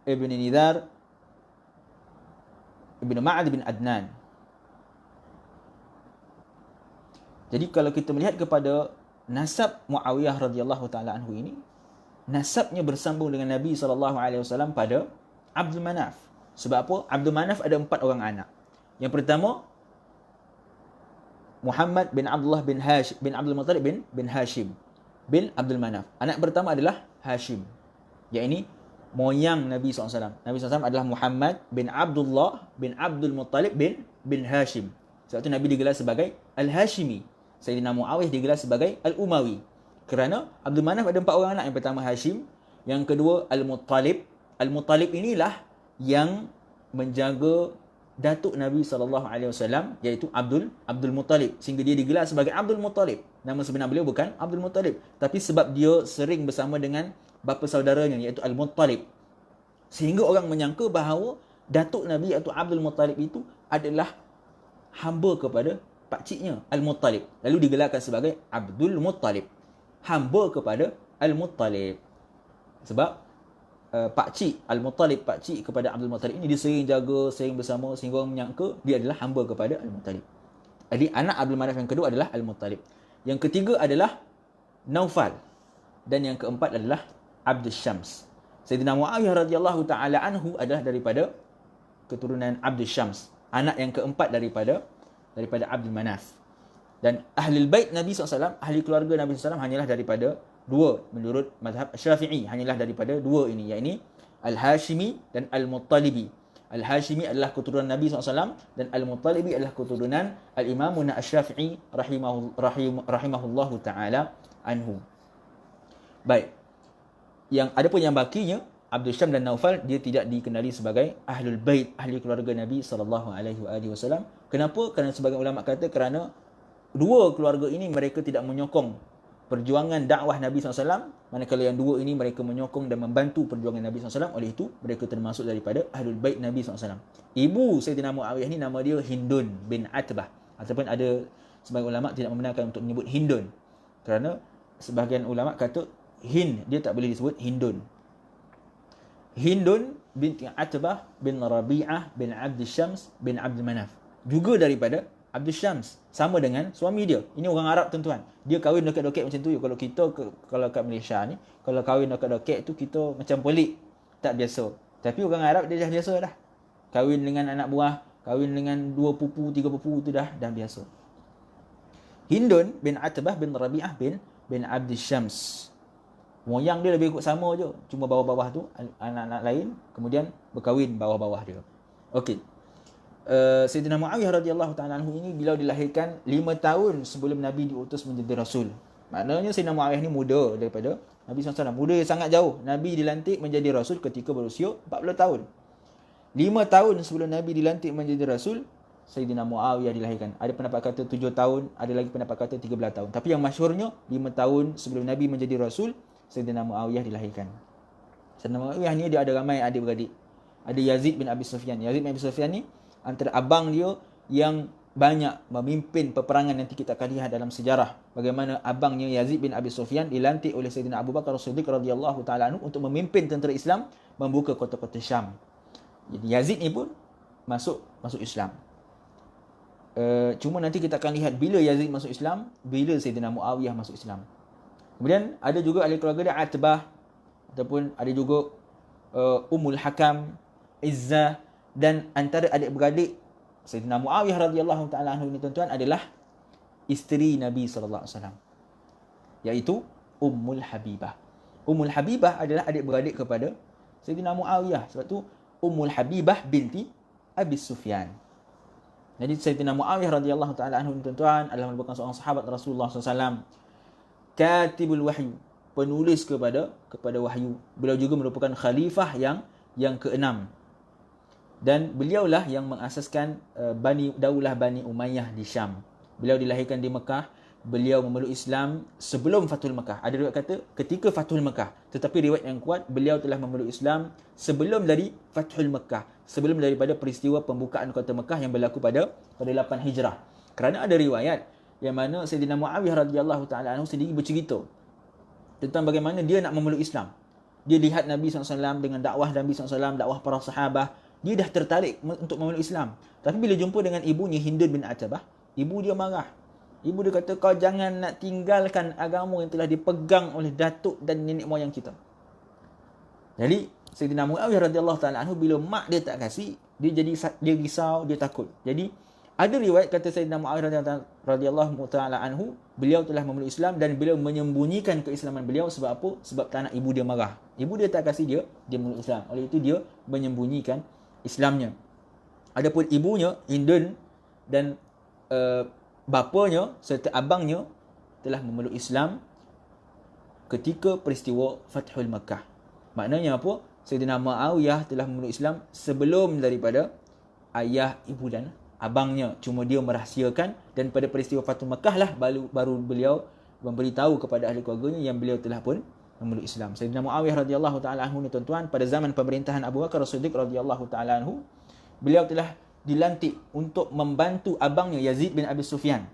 bin Nidhar bin Ma'ad bin Adnan. Jadi kalau kita melihat kepada nasab Muawiyah radhiyallahu taala anhu ini, nasabnya bersambung dengan Nabi SAW pada Abdul Manaf. Sebab apa? Abdul Manaf ada 4 orang anak. Yang pertama, Muhammad bin Abdullah bin Abdul Muttalib bin Hashim bin Abdul Manaf. Anak pertama adalah Hashim, yakni moyang Nabi SAW. Nabi SAW adalah Muhammad bin Abdullah bin Abdul Muttalib bin Hashim. Sebab itu Nabi digelar sebagai Al-Hashimi. Sayyidina Muawiyah digelar sebagai Al-Umawi. Kerana Abdul Manaf ada 4 orang anak. Yang pertama Hashim, yang kedua Al-Muttalib. Al-Muttalib inilah yang menjaga datuk Nabi SAW, iaitu Abdul Muttalib, sehingga dia digelar sebagai Abdul Muttalib. Nama sebenar beliau bukan Abdul Muttalib, tapi sebab dia sering bersama dengan bapa saudaranya, iaitu Al-Muttalib, sehingga orang menyangka bahawa datuk Nabi iaitu Abdul Muttalib itu adalah hamba kepada pakciknya Al-Muttalib. Lalu digelarkan sebagai Abdul Muttalib, hamba kepada Al-Muttalib. Sebab pakcik Al-Muttalib, pakcik kepada Abdul Muttalib ini, dia sering jaga, sering bersama sehingga orang menyangka dia adalah hamba kepada Al-Muttalib. Jadi anak Abdul Manaf yang kedua adalah Al-Muttalib. Yang ketiga adalah Naufal. Dan yang keempat adalah Abdul Syams. Sayyidina Muawiyah radhiyallahu taala anhu adalah daripada keturunan Abdul Syams, anak yang keempat daripada Abdul Manaf. Dan ahli bait Nabi SAW, ahli keluarga Nabi SAW hanyalah daripada dua, menurut mazhab Syafi'i, hanyalah daripada dua ini, iaitu Al-Hashimi dan Al-Muttalibi. Al-Hashimi adalah keturunan Nabi SAW dan Al-Muttalibi adalah keturunan Al-Imam Asy-Syafi'i rahimahullahu ta'ala anhu. Baik. Yang ada pun yang bakinya, Abdul Syam dan Naufal, dia tidak dikenali sebagai Ahlul Bait, ahli keluarga Nabi SAW. Kenapa? Kerana sebagian ulama kata kerana dua keluarga ini mereka tidak menyokong perjuangan dakwah Nabi SAW, manakala yang dua ini mereka menyokong dan membantu perjuangan Nabi SAW. Oleh itu, mereka termasuk daripada Ahlul Bait Nabi SAW. Ibu Sayyidina Muawiyah ni nama dia Hindun bin Atbah. Ataupun ada sebagian ulama tidak membenarkan untuk menyebut Hindun. Kerana sebahagian ulama kata Hind, dia tak boleh disebut Hindun. Hindun binti Atbah bin Rabi'ah bin Abdul Syams bin Abdul Manaf. Juga daripada Abdul Syams. Sama dengan suami dia. Ini orang Arab tuan-tuan. Dia kahwin dokek-dokek macam tu. Kalau kita, kalau kat Malaysia ni, kalau kahwin dokek-dokek tu, kita macam pelik. Tak biasa. Tapi orang Arab dia dah biasa dah. Kahwin dengan anak buah, kahwin dengan 2 pupu, 3 pupu tu dah biasa. Hindun bin Atbah bin Rabi'ah bin Abdul Syams. Moyang dia lebih ikut sama je. Cuma bawah-bawah tu anak-anak lain, kemudian berkahwin bawah-bawah dia. Okey. Sayyidina Muawiyah radhiyallahu ta'ala anhu ini beliau dilahirkan 5 tahun sebelum Nabi diutus menjadi Rasul. Maknanya Sayyidina Muawiyah ni muda daripada Nabi SAW. Muda sangat jauh. Nabi dilantik menjadi Rasul ketika berusia 40 tahun. 5 tahun sebelum Nabi dilantik menjadi Rasul, Sayyidina Muawiyah dilahirkan. Ada pendapat kata 7 tahun, ada lagi pendapat kata 13 tahun. Tapi yang masyhurnya 5 tahun sebelum Nabi menjadi Rasul, Sayyidina Muawiyah dilahirkan. Sayyidina Muawiyah ni dia ada ramai adik-beradik. Ada Yazid bin Abi Sufyan. Yazid bin Abi Sufyan ni antara abang dia yang banyak memimpin peperangan. Nanti kita akan lihat dalam sejarah bagaimana abangnya Yazid bin Abi Sufyan dilantik oleh Sayyidina Abu Bakar As-Siddiq radhiyallahu taala anhu untuk memimpin tentera Islam membuka kota-kota Syam. Jadi Yazid ni pun masuk Islam. Cuma nanti kita akan lihat bila Yazid masuk Islam, bila Sayyidina Muawiyah masuk Islam. Kemudian ada juga ahli keluarga dia Atbah, ataupun ada juga Ummul Hakam, Izzah, dan antara adik-beradik Sayyidina Muawiyah radhiyallahu taala anhu ini tuan-tuan adalah isteri Nabi sallallahu alaihi wasallam, iaitu Ummul Habibah. Ummul Habibah adalah adik-beradik kepada Sayyidina Muawiyah. Sebab tu Ummul Habibah binti Abi Sufyan. Jadi Sayyidina Muawiyah radhiyallahu taala anhu tuan-tuan adalah merupakan seorang sahabat Rasulullah sallallahu alaihi wasallam. Katibul wahyu, penulis kepada wahyu. Beliau juga merupakan khalifah yang ke-6. Dan beliaulah yang mengasaskan Daulah Bani Umayyah di Syam. Beliau dilahirkan di Mekah. Beliau memeluk Islam sebelum Fathul Mekah. Ada riwayat kata ketika Fathul Mekah. Tetapi riwayat yang kuat, beliau telah memeluk Islam sebelum dari Fathul Mekah. Sebelum daripada peristiwa pembukaan kota Mekah yang berlaku pada 8 Hijrah. Kerana ada riwayat yang mana Sayyidina Muawiyah radhiyallahu taala anhu sendiri bercerita tentang bagaimana dia nak memeluk Islam. Dia lihat Nabi SAW dengan dakwah Nabi SAW, dakwah para sahabat. Dia dah tertarik untuk memeluk Islam. Tapi bila jumpa dengan ibunya Hindun bin Atbah, ibu dia marah. Ibu dia kata, kau jangan nak tinggalkan agama yang telah dipegang oleh datuk dan nenek moyang kita. Jadi Sayyidina Muawiyah radhiyallahu taala anhu bila mak dia tak kasih, dia risau, dia takut. Jadi ada riwayat kata Sayyidina Muawiyah radhiyallahu taala anhu, beliau telah memeluk Islam dan beliau menyembunyikan keislaman beliau. Sebab apa? Sebab tak nak ibu dia marah. Ibu dia tak kasih dia memeluk Islam. Oleh itu dia menyembunyikan Islamnya. Adapun ibunya Hindun dan bapanya serta abangnya telah memeluk Islam ketika peristiwa Fathul Makkah. Maknanya apa? Sayyidina Muawiyah telah memeluk Islam sebelum daripada ayah, ibu dan abangnya. Cuma dia merahsiakan, dan pada peristiwa Fathul Makkah lah baru beliau memberitahu kepada ahli keluarganya yang beliau telah pun memeluk Islam. Sayyidina Muawiyah radhiyallahu taala anhu ni tuan-tuan, pada zaman pemerintahan Abu Bakar As-Siddiq radhiyallahu taala anhu, beliau telah dilantik untuk membantu abangnya Yazid bin Abi Sufyan.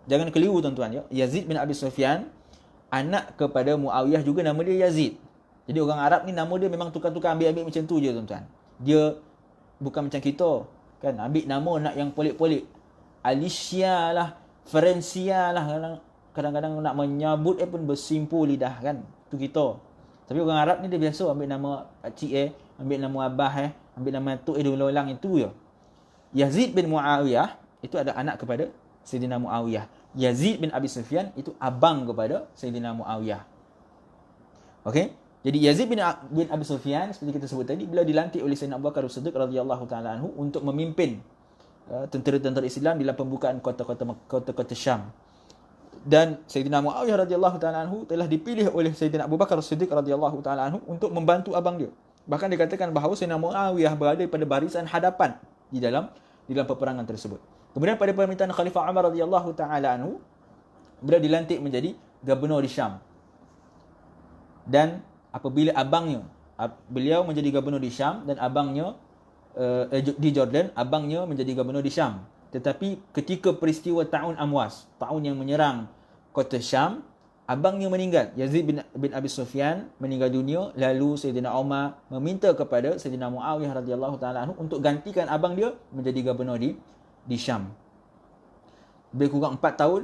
Jangan keliru tuan-tuan ya. Yazid bin Abi Sufyan anak kepada Muawiyah juga nama dia Yazid. Jadi orang Arab ni nama dia memang tukar-tukar, ambil-ambil macam tu je tuan-tuan. Dia bukan macam kita, kan? Ambil nama nak yang pelik-pelik. Alicia lah, Ferencia lah. Kadang-kadang nak menyabut pun bersimpu lidah, kan? Tu kita. Tapi orang Arab ni dia biasa ambil nama pakcik ambil nama abah ambil nama tok ulang itu je. Yazid bin Muawiyah itu ada anak kepada Sayyidina Muawiyah. Yazid bin Abi Sufyan itu abang kepada Sayyidina Muawiyah. Okey? Jadi Yazid bin Abi Sufyan seperti kita sebut tadi, beliau dilantik oleh Sayyidina Abu Bakar As-Siddiq radhiyallahu taala anhu untuk memimpin tentera-tentera Islam dalam pembukaan kota-kota Syam. Dan Sayyidina Muawiyah radhiyallahu taala anhu telah dipilih oleh Sayyidina Abu Bakar As-Siddiq radhiyallahu taala anhu untuk membantu abang dia. Bahkan dikatakan bahawa Sayyidina Muawiyah berada pada barisan hadapan di dalam peperangan tersebut. Kemudian pada pemerintahan Khalifah Umar radhiyallahu taala anhu, beliau dilantik menjadi gubernur di Syam. Dan apabila abangnya, beliau menjadi gubernur di Syam dan abangnya di Jordan, abangnya menjadi gubernur di Syam. Tetapi ketika peristiwa Ta'un Amwas, Ta'un yang menyerang kota Syam, abangnya meninggal. Yazid bin Abi Sufyan meninggal dunia, lalu Sayyidina Umar meminta kepada Sayyidina Muawiyah radhiyallahu taala anhu untuk gantikan abang dia menjadi gubernur di Syam. Lebih kurang 4 tahun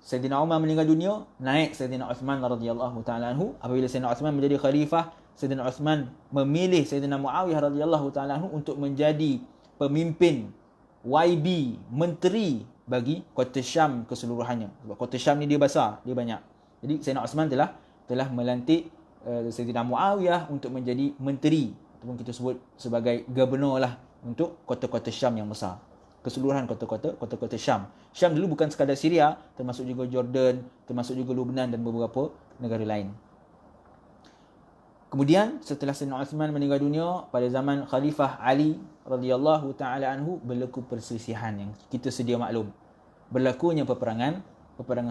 Sayyidina Umar meninggal dunia, naik Sayyidina Uthman radhiyallahu taala anhu. Apabila Sayyidina Uthman menjadi khalifah, Sayyidina Uthman memilih Sayyidina Muawiyah radhiyallahu taala anhu untuk menjadi pemimpin YB, menteri bagi kota Syam keseluruhannya. Sebab kota Syam ni dia besar, dia banyak. Jadi Sayyidina Uthman telah melantik Sayyidina Muawiyah untuk menjadi menteri, ataupun kita sebut sebagai gubernur lah untuk kota-kota Syam yang besar. Keseluruhan kota-kota Syam. Syam dulu bukan sekadar Syria, termasuk juga Jordan, termasuk juga Lebanon dan beberapa negara lain. Kemudian setelah Sayyidina Uthman meninggal dunia, pada zaman Khalifah Ali radhiyallahu taala anhu, berlaku perselisihan yang kita sedia maklum. Berlakunya peperangan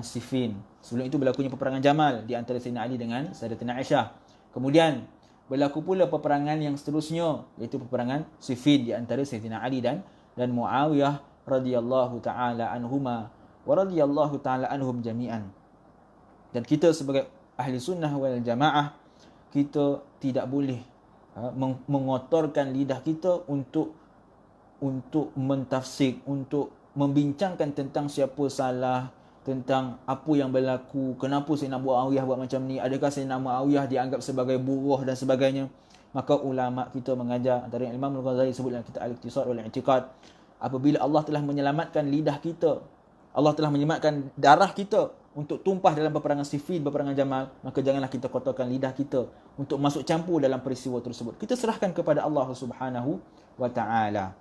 Siffin. Sebelum itu berlakunya peperangan Jamal di antara Sayyidina Ali dengan Sayyidatina Aisyah. Kemudian berlaku pula peperangan yang seterusnya, iaitu peperangan Siffin di antara Sayyidina Ali dan Muawiyah radhiyallahu taala anhuma wa radhiyallahu taala anhum jami'an. Dan kita sebagai ahli sunnah wal jamaah, kita tidak boleh mengotorkan lidah kita untuk mentafsir, untuk membincangkan tentang siapa salah, tentang apa yang berlaku, kenapa Sayyidina Muawiyah buat macam ni, adakah Sayyidina Muawiyah dianggap sebagai buruh dan sebagainya. Maka ulama kita mengajar, antara yang Imam Al-Ghazali sebut dalam kitab Al-Iqtisad wal I'tiqad, apabila Allah telah menyelamatkan lidah kita, Allah telah menyelamatkan darah kita untuk tumpah dalam peperangan Siffin, peperangan Jamal, maka janganlah kita kotorkan lidah kita untuk masuk campur dalam peristiwa tersebut. Kita serahkan kepada Allah Subhanahu wa taala.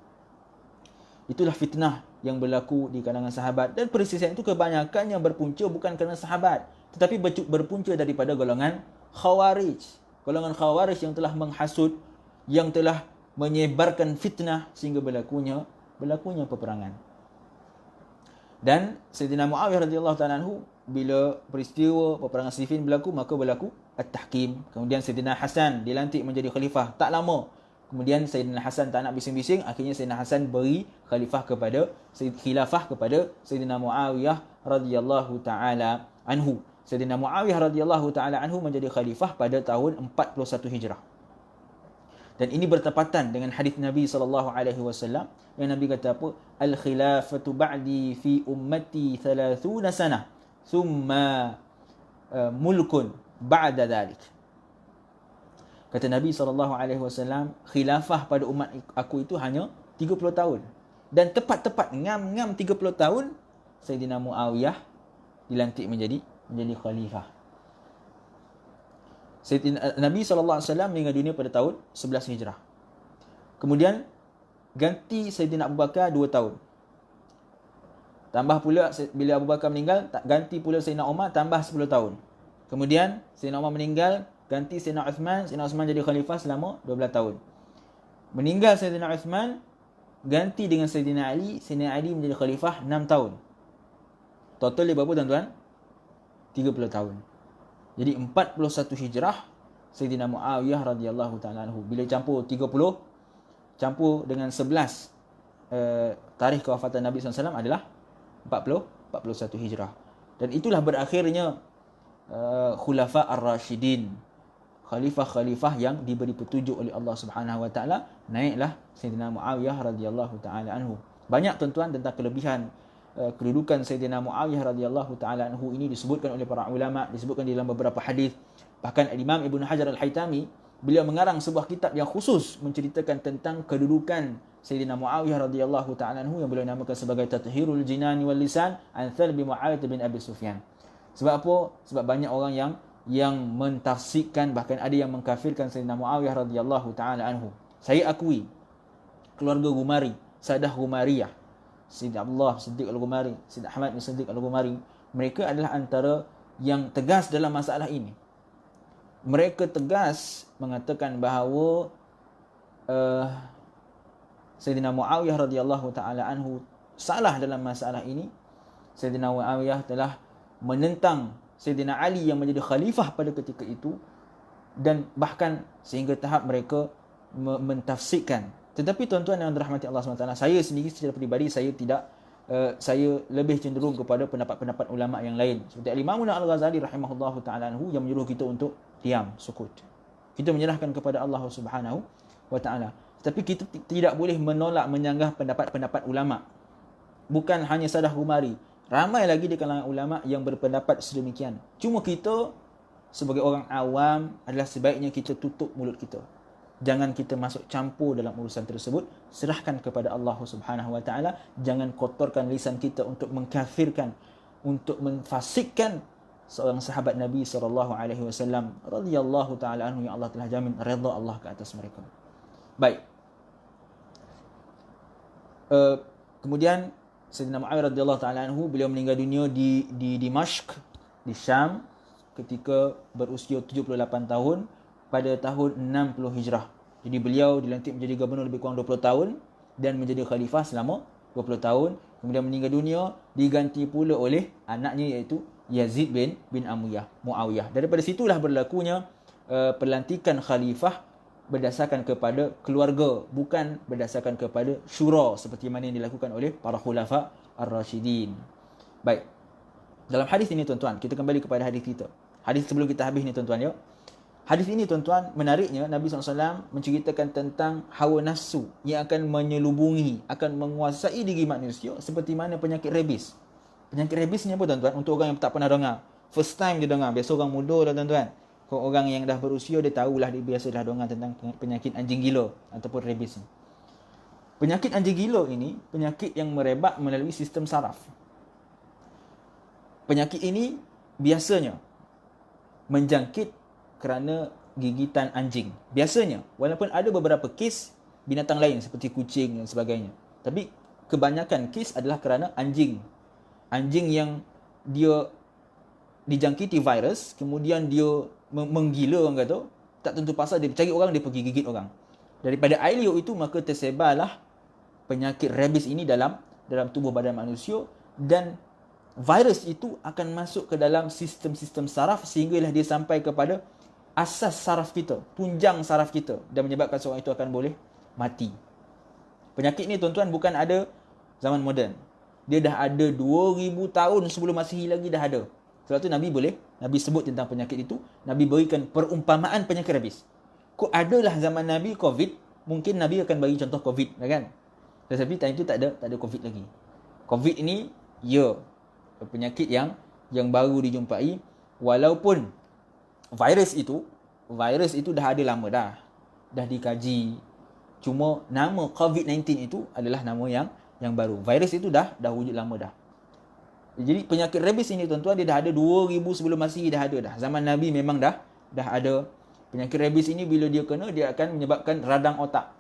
Itulah fitnah yang berlaku di kalangan sahabat, dan perselisihan itu kebanyakannya berpunca bukan kerana sahabat, tetapi berpunca daripada golongan Khawarij. Golongan Khawarij yang telah menghasut, yang telah menyebarkan fitnah sehingga berlakunya peperangan. Dan Sayyidina Muawiyah radhiyallahu taala anhu, bila peristiwa peperangan Siffin berlaku, maka berlaku at-tahkim. Kemudian Sayyidina Hasan dilantik menjadi khalifah tak lama. Kemudian Sayyidina Hasan tak nak bising-bising, akhirnya Sayyidina Hasan beri khilafah kepada Sayyidina Muawiyah radhiyallahu taala anhu. Sayyidina Muawiyah radhiyallahu taala anhu menjadi khalifah pada tahun 41 Hijrah. Dan ini bertepatan dengan hadis Nabi sallallahu alaihi wasallam yang Nabi kata apa? Al-khilafatu ba'di fi ummati 30 sanah, thumma mulkun ba'da dhalik. Kata Nabi sallallahu alaihi wasallam, khilafah pada umat aku itu hanya 30 tahun. Dan tepat-tepat ngam-ngam 30 tahun Sayyidina Muawiyah dilantik menjadi khalifah. Nabi SAW meninggal dunia pada tahun 11 Hijrah. Kemudian ganti Sayyidina Abu Bakar 2 tahun. Tambah pula bila Abu Bakar meninggal, ganti pula Sayyidina Umar tambah 10 tahun. Kemudian Sayyidina Umar meninggal, ganti Sayyidina Uthman jadi khalifah selama 12 tahun. Meninggal Sayyidina Uthman, ganti dengan Sayyidina Ali menjadi khalifah 6 tahun. Total dia berapa tuan-tuan? 30 tahun. Jadi 41 Hijrah Sayyidina Muawiyah radhiyallahu taala anhu. Bila campur 30 campur dengan 11 tarikh kewafatan Nabi SAW adalah 41 Hijrah. Dan itulah berakhirnya Khulafa Ar-Rashidin. khalifah-khalifah yang diberi petunjuk oleh Allah Subhanahu Wa Taala, naiklah Sayyidina Muawiyah radhiyallahu taala anhu. Banyak tuan-tuan tentang kelebihan kedudukan Sayyidina Muawiyah radhiyallahu taala anhu ini disebutkan oleh para ulama, disebutkan dalam beberapa hadis. Bahkan Imam Ibn Hajar Al-Haytami, beliau mengarang sebuah kitab yang khusus menceritakan tentang kedudukan Sayyidina Muawiyah radhiyallahu taala anhu yang beliau namakan sebagai Tathhirul Jinani wal Lisan an Thalbi Muawiyah bin Abi Sufyan. Sebab apa? Sebab banyak orang yang mentafsirkan, bahkan ada yang mengkafirkan Sayyidina Muawiyah radhiyallahu taala anhu. Saya akui keluarga Ghumari, Sadah Ghumariyah, Sayyid Abdullah Siddiq Al-Ghumari, Sayyid Ahmad bin Siddiq Al-Ghumari, mereka adalah antara yang tegas dalam masalah ini. Mereka tegas mengatakan bahawa Sayyidina Muawiyah radhiyallahu taala anhu salah dalam masalah ini. Sayyidina Muawiyah telah menentang Sayyidina Ali yang menjadi khalifah pada ketika itu, dan bahkan sehingga tahap mereka mentafsirkan. Tetapi tuan-tuan yang dirahmati Allah SWT, saya sendiri secara peribadi saya tidak saya lebih cenderung kepada pendapat-pendapat ulama yang lain. Seperti Imam Al-Ghazali rahimahullahu taala anhu yang menyuruh kita untuk diam, sukut. Kita menyerahkan kepada Allah Subhanahu wa taala. Tapi kita tidak boleh menolak, menyanggah pendapat-pendapat ulama. Bukan hanya Sadah Ghumari, ramai lagi di kalangan ulama yang berpendapat sedemikian. Cuma kita sebagai orang awam adalah sebaiknya kita tutup mulut kita. Jangan kita masuk campur dalam urusan tersebut. Serahkan kepada Allah Subhanahu wa taala. Jangan kotorkan lisan kita untuk mengkafirkan, untuk menfasikkan seorang sahabat Nabi SAW radhiyallahu taala anhu yang Allah telah jamin redha Allah ke atas mereka. Baik. Kemudian Sayyidina Muawiyah radhiyallahu taala anhu, beliau meninggal dunia di Dimashq, di Syam, ketika berusia 78 tahun pada tahun 60 Hijrah. Jadi beliau dilantik menjadi gubernur lebih kurang 20 tahun dan menjadi khalifah selama 20 tahun. Kemudian meninggal dunia, diganti pula oleh anaknya iaitu Yazid bin Muawiyah. Daripada situlah berlakunya pelantikan khalifah berdasarkan kepada keluarga, bukan berdasarkan kepada syura seperti mana yang dilakukan oleh para khulafa ar-rasyidin. Baik. Dalam hadis ini tuan-tuan, kita kembali kepada hadis kita. Hadis sebelum kita habis ni tuan-tuan ya. Hadis ini tuan-tuan, menariknya Nabi SAW menceritakan tentang hawa nafsu yang akan menyelubungi, akan menguasai diri manusia seperti mana penyakit rabies. Penyakit rabies ni apa tuan-tuan? Untuk orang yang tak pernah dengar, first time dia dengar. Biasa orang muda lah tuan-tuan. Kalau orang yang dah berusia, dia tahulah, dia biasa dah dengar tentang penyakit anjing gila ataupun rabies ni. Penyakit anjing gila ini penyakit yang merebak melalui sistem saraf. Penyakit ini biasanya menjangkit kerana gigitan anjing. Biasanya, walaupun ada beberapa kes binatang lain seperti kucing dan sebagainya. Tapi kebanyakan kes adalah kerana anjing. Anjing yang dia dijangkiti virus, kemudian dia menggila orang kata, tak tentu pasal dia cari orang, dia pergi gigit orang. Daripada air liur itu maka tersebarlah penyakit rabies ini dalam tubuh badan manusia, dan virus itu akan masuk ke dalam sistem-sistem saraf sehinggalah dia sampai kepada asas saraf kita, tunjang saraf kita, dan menyebabkan seorang itu akan boleh mati. Penyakit ni tuan-tuan bukan ada zaman moden. Dia dah ada 2000 tahun sebelum Masihi lagi dah ada. Sebab tu Nabi sebut tentang penyakit itu, Nabi berikan perumpamaan penyakit rabies. Kok adalah zaman Nabi COVID, mungkin Nabi akan bagi contoh COVID, kan? Tetapi time itu tak ada COVID lagi. COVID ini penyakit yang baru dijumpai, walaupun virus itu dah ada lama dah dikaji. Cuma nama COVID-19 itu adalah nama yang baru. Virus itu dah wujud lama dah. Jadi penyakit rabies ini tuan-tuan, dia dah ada 2000 sebelum Masihi dah ada dah. Zaman Nabi memang dah ada. Penyakit rabies ini bila dia kena, dia akan menyebabkan radang otak.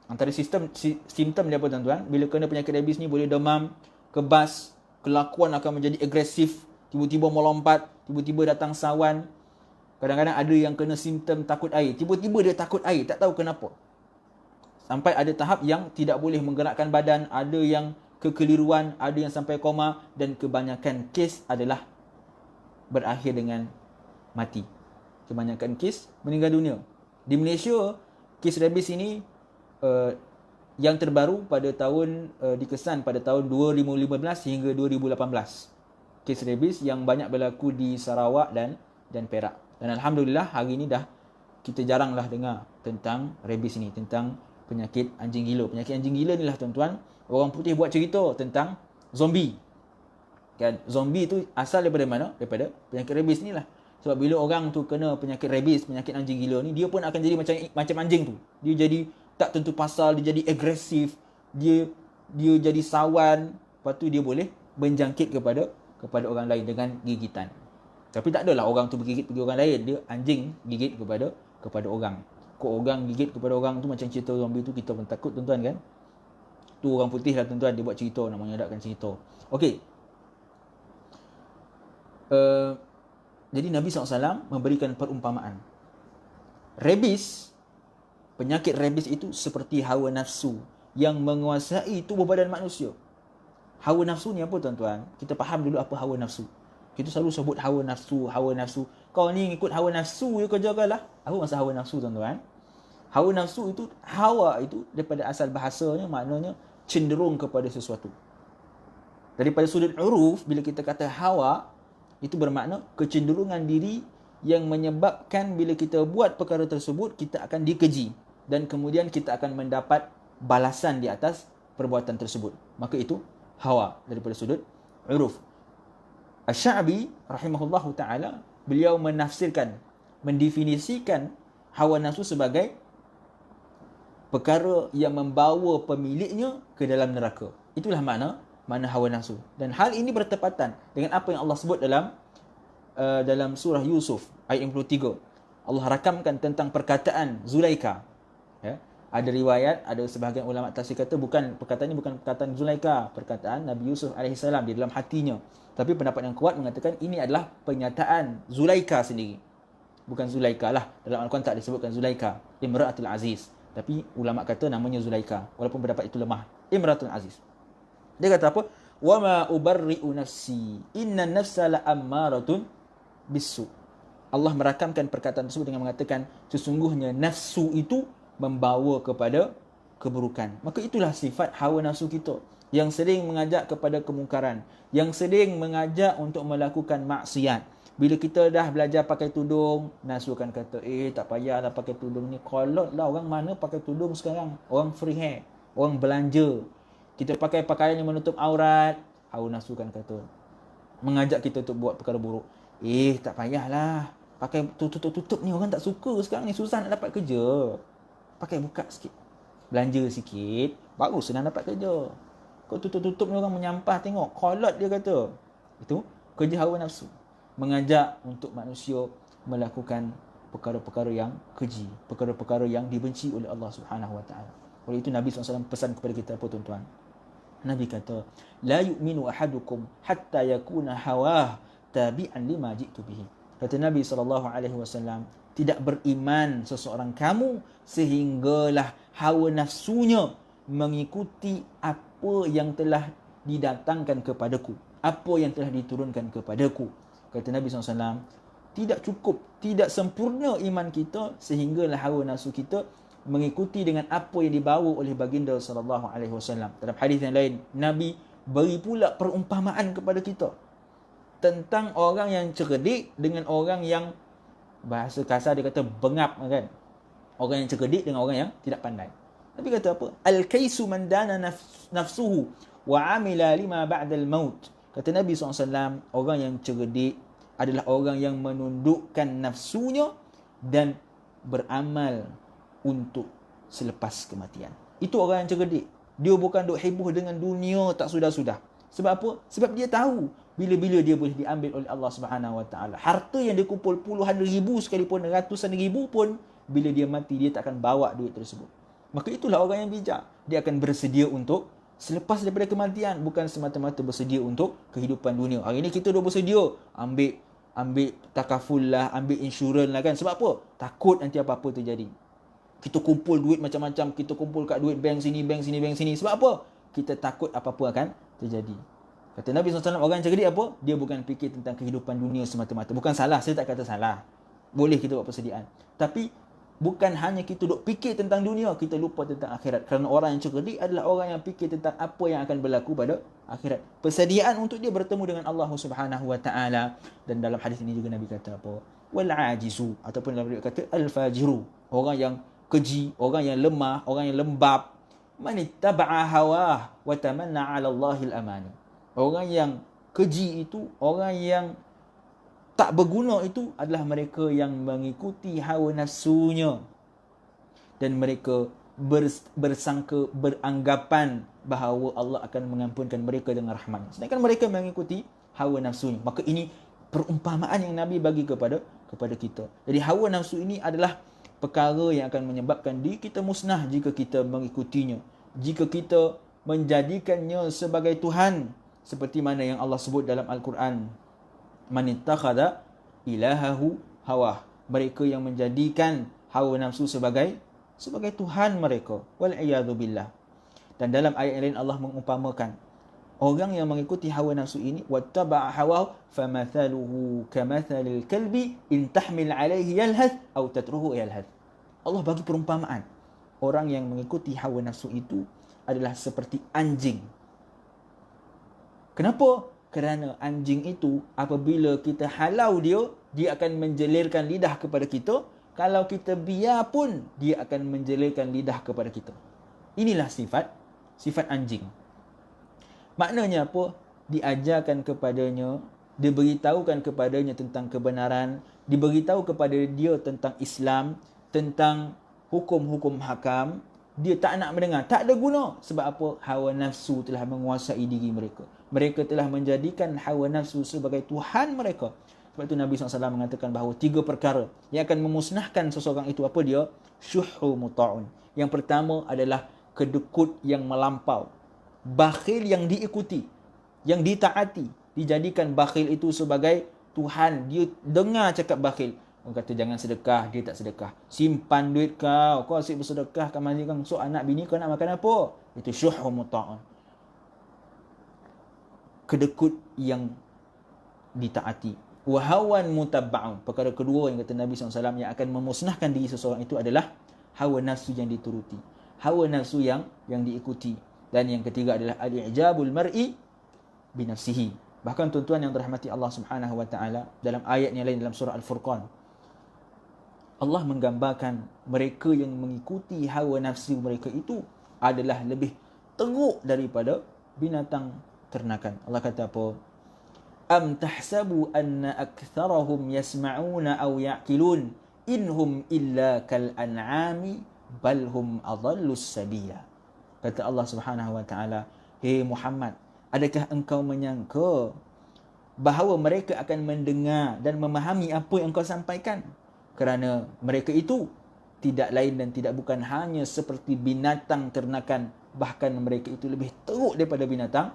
Antara simptom dia apa tuan-tuan? Bila kena penyakit rabies ni boleh demam, kebas, kelakuan akan menjadi agresif, tiba-tiba melompat, tiba-tiba datang sawan. Kadang-kadang ada yang kena simptom takut air. Tiba-tiba dia takut air, tak tahu kenapa. Sampai ada tahap yang tidak boleh menggerakkan badan, ada yang kekeliruan, ada yang sampai koma, dan kebanyakan kes adalah berakhir dengan mati. Kebanyakan kes meninggal dunia. Di Malaysia, kes rabies ini yang terbaru pada tahun dikesan pada tahun 2015 hingga 2018. Kes rabies yang banyak berlaku di Sarawak dan Perak. Dan alhamdulillah hari ini dah kita jaranglah dengar tentang rabies ni, tentang penyakit anjing gila. Penyakit anjing gila ni lah tuan-tuan, orang putih buat cerita tentang zombie. Kan? Zombie tu asal daripada mana? Daripada penyakit rabies ni lah. Sebab bila orang tu kena penyakit rabies, penyakit anjing gila ni, dia pun akan jadi macam anjing tu. Dia jadi tak tentu pasal, dia jadi agresif, dia jadi sawan, lepas tu dia boleh menjangkit kepada orang lain dengan gigitan. Tapi tak adalah orang tu bergigit pergi orang lain, dia anjing gigit kepada orang. Kok orang gigit kepada orang tu macam cerita zombie tu, kita pun takut tuan-tuan kan. Tu orang putih lah tuan-tuan, dia buat cerita, nak menyedapkan cerita. Okey. Jadi Nabi SAW memberikan perumpamaan. Rabies, penyakit rabies itu seperti hawa nafsu yang menguasai tubuh badan manusia. Hawa nafsu ni apa tuan-tuan? Kita faham dulu apa hawa nafsu. Kita selalu sebut hawa nafsu. Kau ni ikut hawa nafsu je kerja lah. Apa maksud hawa nafsu tuan-tuan? Hawa nafsu itu, hawa itu daripada asal bahasanya maknanya cenderung kepada sesuatu. Daripada sudut uruf, bila kita kata hawa, itu bermakna kecenderungan diri yang menyebabkan bila kita buat perkara tersebut, kita akan dikeji. Dan kemudian kita akan mendapat balasan di atas perbuatan tersebut. Maka itu hawa daripada sudut uruf. Asy-Sya'bi rahimahullahu ta'ala, beliau menafsirkan, mendefinisikan hawa nafsu sebagai perkara yang membawa pemiliknya ke dalam neraka. Itulah makna hawa nafsu. Dan hal ini bertepatan dengan apa yang Allah sebut dalam surah Yusuf ayat 53. Allah rakamkan tentang perkataan Zulaikha. Ya. Ada riwayat, ada sebahagian ulama tafsir kata perkataannya bukan perkataan Zulaikha, perkataan Nabi Yusuf AS di dalam hatinya. Tapi pendapat yang kuat mengatakan ini adalah pernyataan Zulaikha sendiri. Bukan Zulaikha lah. Dalam Al-Quran tak disebutkan Zulaikha, Imra'atul Aziz. Tapi ulama kata namanya Zulaikha, walaupun pendapat itu lemah. Imra'atul Aziz. Dia kata apa? Wa ma ubarri'u nafsi, inna nafsa la'ammaratun bisu. Allah merakamkan perkataan tersebut dengan mengatakan sesungguhnya nafsu itu membawa kepada keburukan. Maka itulah sifat hawa nafsu kita yang sering mengajak kepada kemungkaran, yang sering mengajak untuk melakukan maksiat. Bila kita dah belajar pakai tudung, nafsu akan kata, tak payahlah pakai tudung ni. Kolot lah, orang mana pakai tudung sekarang? Orang free hair, orang belanja. Kita pakai pakaian yang menutup aurat, hawa nafsu kan kata, mengajak kita untuk buat perkara buruk. Tak payahlah, pakai tutup-tutup ni, orang tak suka sekarang ni, susah nak dapat kerja. Pakai buka sikit, belanja sikit, baru senang dapat kerja. Kau tutup-tutup ni orang menyampah tengok, kolot dia kata. Itu kerja hawa nafsu, mengajak untuk manusia melakukan perkara-perkara yang keji, perkara-perkara yang dibenci oleh Allah Subhanahu Wa Taala. Oleh itu Nabi SAW pesan kepada kita apa tuan-tuan? Nabi kata, la yu'minu ahadukum hatta yakuna hawah tabi'an lima ji'tu bihi. Kata Nabi SAW, tidak beriman seseorang kamu sehinggalah hawa nafsunya mengikuti apa yang telah didatangkan kepadaku, apa yang telah diturunkan kepadaku. Kata Nabi SAW, tidak cukup, tidak sempurna iman kita sehinggalah hawa nafsu kita mengikuti dengan apa yang dibawa oleh baginda sallallahu alaihi wasallam. Dalam hadis yang lain, Nabi beri pula perumpamaan kepada kita tentang orang yang cerdik dengan orang yang, bahasa kasar dia kata bengap kan. Orang yang cerdik dengan orang yang tidak pandai. Nabi kata apa? Al-kaisu man dana nafsuhu wa amila lima ba'dal maut. Kata Nabi SAW, orang yang cerdik adalah orang yang menundukkan nafsunya dan beramal untuk selepas kematian. Itu orang yang cerdik. Dia bukan duk heboh dengan dunia tak sudah-sudah. Sebab apa? Sebab dia tahu bila-bila dia boleh diambil oleh Allah Subhanahu Wa Taala. Harta yang dia kumpul puluhan ribu sekalipun, ratusan ribu pun, bila dia mati dia tak akan bawa duit tersebut. Maka itulah orang yang bijak. Dia akan bersedia untuk selepas daripada kematian, bukan semata-mata bersedia untuk kehidupan dunia. Hari ni kita dah bersedia ambil takaful lah, ambil insurans lah kan. Sebab apa? Takut nanti apa-apa terjadi. Kita kumpul duit macam-macam, kita kumpul kat duit bank sini, bank sini, bank sini. Sebab apa? Kita takut apa-apa akan terjadi. Kata Nabi SAW, orang yang cerdik apa? Dia bukan fikir tentang kehidupan dunia semata-mata. Bukan salah, saya tak kata salah. Boleh kita buat persediaan. Tapi bukan hanya kita duk fikir tentang dunia, kita lupa tentang akhirat. Kerana orang yang cerdik adalah orang yang fikir tentang apa yang akan berlaku pada akhirat. Persediaan untuk dia bertemu dengan Allah Subhanahu Wa Taala. Dan dalam hadis ini juga Nabi kata apa? wal ajizu, ataupun dalam riwayat kata al fajiru, orang yang keji, orang yang lemah, orang yang lembab. Man ittaba'a hawah wa tamanna 'ala Allahil amani. Orang yang keji itu, orang yang tak berguna itu adalah mereka yang mengikuti hawa nafsunya dan mereka bersangka, beranggapan bahawa Allah akan mengampunkan mereka dengan rahmat. Sedangkan mereka mengikuti hawa nafsunya. Maka ini perumpamaan yang Nabi bagi kepada kita. Jadi hawa nafsu ini adalah perkara yang akan menyebabkan diri kita musnah jika kita mengikutinya. Jika kita menjadikannya sebagai Tuhan, seperti mana yang Allah sebut dalam Al-Quran, man ittakhadha ilahahu hawah, mereka yang menjadikan hawa nafsu sebagai Tuhan mereka, wal iyadu billah. Dan dalam ayat yang lain Allah mengumpamakan orang yang mengikuti hawa nafsu ini, wattaba'a hawahu famathaluhu kamathalil kalbi in tahmil alaihi yalhath aw tatruhu yalhath. Allah bagi perumpamaan orang yang mengikuti hawa nafsu itu adalah seperti anjing. Kenapa? Kerana anjing itu apabila kita halau dia akan menjelirkan lidah kepada kita. Kalau kita biar pun, dia akan menjelirkan lidah kepada kita. Inilah sifat anjing. Maknanya apa? Diajarkan kepadanya, diberitahukan kepadanya tentang kebenaran, diberitahu kepada dia tentang Islam, tentang hukum-hukum hakam. Dia tak nak mendengar, tak ada guna. Sebab apa? Hawa nafsu telah menguasai diri mereka. Mereka telah menjadikan hawa nafsu sebagai Tuhan mereka. Sebab itu Nabi SAW mengatakan bahawa 3 perkara yang akan memusnahkan seseorang itu. Apa dia? Syuhu muta'un. Yang pertama adalah kedekut yang melampau. Bakhil yang diikuti, yang ditaati. Dijadikan bakhil itu sebagai Tuhan. Dia dengar cakap bakhil. Orang kata jangan sedekah, dia tak sedekah. Simpan duit kau asyik bersedekah, kau mandikan so anak bini kau nak makan apa? Itu syuhu muta'un. Kedekut yang ditaati. Wahawan mutabba'un. Perkara kedua yang kata Nabi SAW yang akan memusnahkan diri seseorang itu adalah hawa nafsu yang dituruti, hawa nafsu yang diikuti. Dan yang ketiga adalah al-i'jabul mar'i binafsihi. Bahkan tuan-tuan yang dirahmati Allah Subhanahu wa taala, dalam ayat yang lain dalam surah Al-Furqan, Allah menggambarkan mereka yang mengikuti hawa nafsu mereka itu adalah lebih teruk daripada binatang ternakan. Allah kata apa? Am tahsabu anna aktsarahum yasma'una aw ya'qilun inhum illa kal an'ami bal hum adallus sabila. Kata Allah Subhanahu wa taala, "Hei Muhammad, adakah engkau menyangka bahawa mereka akan mendengar dan memahami apa yang engkau sampaikan? Kerana mereka itu tidak lain dan tidak bukan hanya seperti binatang ternakan, bahkan mereka itu lebih teruk daripada binatang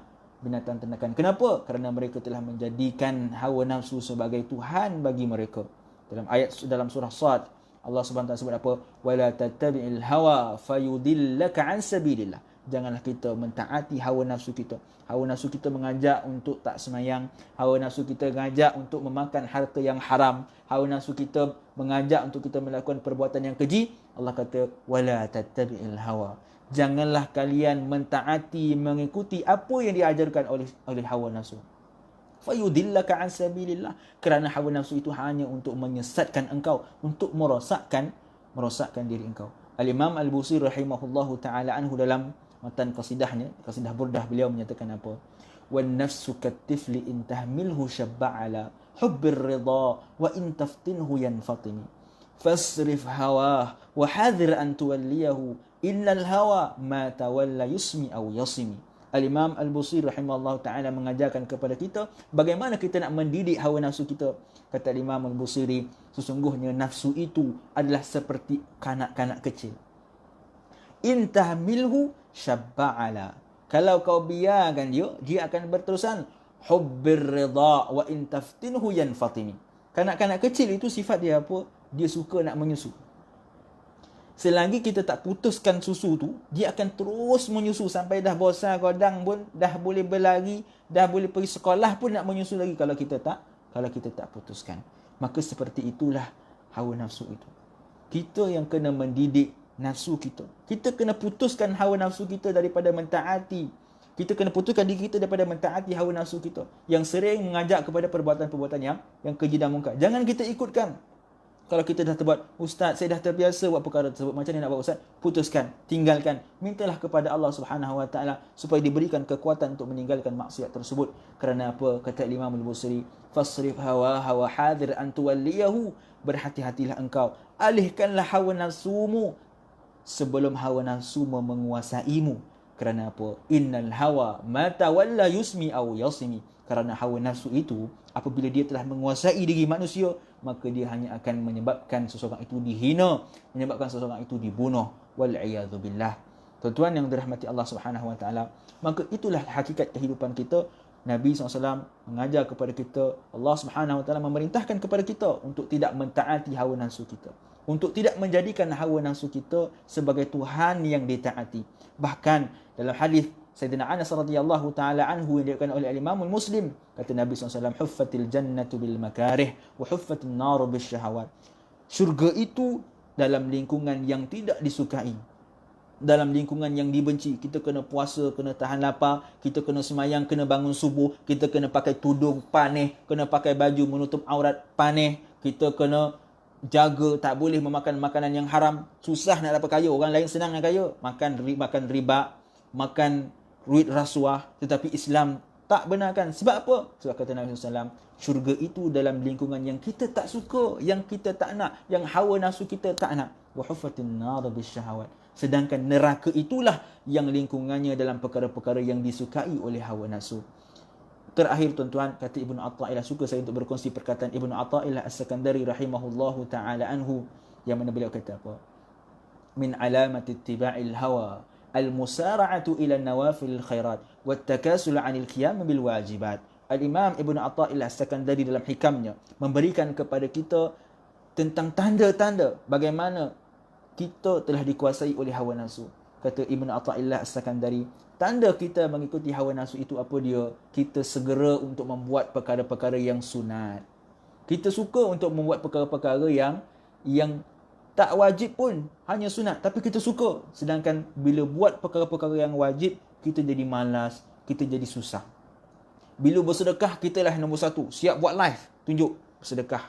ternakan. Kenapa? Kerana mereka telah menjadikan hawa nafsu sebagai Tuhan bagi mereka." Dalam ayat dalam surah Sad, Allah Subhanahu wa taala sebut apa? Wala tattabi'il hawa fayudillaka an sabilillah. Janganlah kita mentaati hawa nafsu kita. Hawa nafsu kita mengajak untuk tak semayang, hawa nafsu kita mengajak untuk memakan harta yang haram, hawa nafsu kita mengajak untuk kita melakukan perbuatan yang keji. Allah kata wala tattabi'il hawa. Janganlah kalian mentaati, mengikuti apa yang diajarkan oleh hawa nafsu. Fayudillaka an sabilillah. Kerana hawa nafsu itu hanya untuk menyesatkan engkau, untuk merosakkan diri engkau. Al-Imam Al-Busiri rahimahullahu ta'ala anhu dalam matan qasidahnya, qasidah burdah, beliau menyatakan apa? Wan nafsu katifli in tahmilhu syabba'ala hubbir ridha wa in taftinhu yanfatimi. Fasrif hawah wa hadhir an tuwalliyahu innal hawa ma tawalla yusmi aw yasimi. Al-Imam Al-Busiri rahimahullah ta'ala mengajarkan kepada kita bagaimana kita nak mendidik hawa nafsu kita. Kata Imam Al-Busiri, sesungguhnya nafsu itu adalah seperti kanak-kanak kecil. In tahmilhu syabba'ala. Kalau kau biarkan dia akan berterusan hubbir ridha wa in taftinhu yanfatimi. Kanak-kanak kecil itu sifat dia apa? Dia suka nak menyusu. Selagi kita tak putuskan susu tu, dia akan terus menyusu sampai dah bosan kodang pun, dah boleh berlari, dah boleh pergi sekolah pun nak menyusu lagi kalau kita tak putuskan. Maka seperti itulah hawa nafsu itu. Kita yang kena mendidik nafsu kita. Kita kena putuskan hawa nafsu kita daripada mentaati Kita kena putuskan diri kita daripada mentaati hawa nafsu kita yang sering mengajak kepada perbuatan-perbuatan yang keji dan mungkar. Jangan kita ikutkan. Kalau kita dah terbuat, ustaz, saya dah terbiasa buat perkara tersebut, macam mana nak buat ustaz? Putuskan, tinggalkan. Mintalah kepada Allah Subhanahu Wa Taala supaya diberikan kekuatan untuk meninggalkan maksiat tersebut. Kerana apa? Kata Imam Al-Busiri, fasrif hawaha wa hadir an tuwalliyahu. Berhati-hatilah engkau, alihkanlah hawa nafsumu sebelum hawa nafsu menguasaimu. Kerana apa? Innal hawa ma tawalla yusmi aw yasmi. Kerana hawa nafsu itu apabila dia telah menguasai diri manusia, maka dia hanya akan menyebabkan seseorang itu dihina, menyebabkan seseorang itu dibunuh. Wal-iyadzu billah. Tuan-tuan yang dirahmati Allah Subhanahu Wa Taala, maka itulah hakikat kehidupan kita. Nabi SAW mengajar kepada kita, Allah Subhanahu Wa Taala memerintahkan kepada kita untuk tidak mentaati hawa nafsu kita, untuk tidak menjadikan hawa nafsu kita sebagai Tuhan yang ditaati. Bahkan dalam hadis Sayyidina Anas radhiyallahu taala anhu yang diriwayatkan oleh Imam Muslim, kata Nabi SAW, huffatil jannatu bil makarih wa huffatin naru bis syahawat. Syurga itu dalam lingkungan yang tidak disukai, dalam lingkungan yang dibenci. Kita kena puasa, kena tahan lapar, kita kena semayang, kena bangun subuh, kita kena pakai tudung panih, kena pakai baju menutup aurat panih, kita kena jaga tak boleh memakan makanan yang haram. Susah nak dapat kaya, orang lain senang nak kaya. Makan riba, makan duit rasuah, tetapi Islam tak benarkan. Sebab apa? Sebab kata Nabi SAW, syurga itu dalam lingkungan yang kita tak suka, yang kita tak nak, yang hawa nafsu kita tak nak. Wa huffatin nar bisyahawat. Sedangkan neraka itulah yang lingkungannya dalam perkara-perkara yang disukai oleh hawa nafsu. Terakhir tuan-tuan, kata Ibnu Athaillah, suka saya untuk berkongsi perkataan Ibnu Athaillah As-Sakandari rahimahullahu ta'ala anhu, yang mana beliau kata apa? Min alamati ittiba'il hawa al-musara'atu ila nawafil khairat wa takasul 'anil qiyam bil wajibat. Al-Imam Ibnu Athaillah As-Sakandari dalam hikamnya memberikan kepada kita tentang tanda-tanda bagaimana kita telah dikuasai oleh hawa nafsu. Kata Ibnu Athaillah As-Sakandari, tanda kita mengikuti hawa nafsu itu apa dia? Kita segera untuk membuat perkara-perkara yang sunat. Kita suka untuk membuat perkara-perkara yang tak wajib pun, hanya sunat, tapi kita suka. Sedangkan bila buat perkara-perkara yang wajib, kita jadi malas, kita jadi susah. Bila bersedekah, kita lah nombor satu. Siap buat live, tunjuk bersedekah.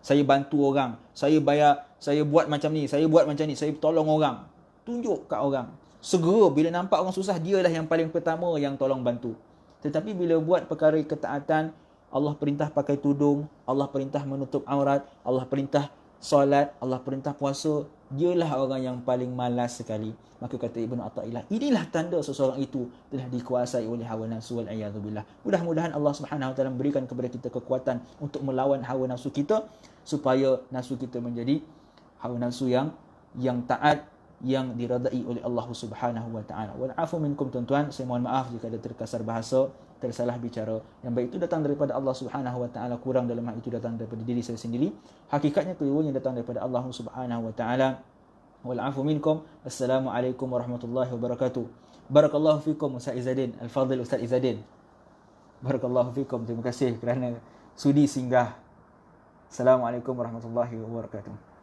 Saya bantu orang, saya bayar, saya buat macam ni, saya buat macam ni, saya tolong orang. Tunjuk kat orang. Segera bila nampak orang susah, dialah yang paling pertama yang tolong bantu. Tetapi bila buat perkara ketaatan, Allah perintah pakai tudung, Allah perintah menutup aurat, Allah perintah solat, Allah perintah puasa, dialah orang yang paling malas sekali. Maka kata Ibnu Athaillah, inilah tanda seseorang itu telah dikuasai oleh hawa nafsu wal-iyadzu billah. Mudah-mudahan Allah Subhanahu Wa Taala memberikan kepada kita kekuatan untuk melawan hawa nafsu kita, supaya nafsu kita menjadi hawa nafsu yang taat, yang diradai oleh Allah Subhanahu Wa Taala. Wal afu minkum tuan-tuan, saya mohon maaf jika ada terkasar bahasa, tersalah bicara. Yang baik itu datang daripada Allah Subhanahu Wa Taala, kurang dalam hal itu datang daripada diri saya sendiri. Hakikatnya keliru yang datang daripada Allah Subhanahu Wa Taala. Wal afu minkum. Assalamualaikum warahmatullahi wabarakatuh. Barakallahu fikum Ustaz Izzaddin, Al-Fadhil Ustaz Izzaddin. Barakallahu fikum. Terima kasih kerana sudi singgah. Assalamualaikum warahmatullahi wabarakatuh.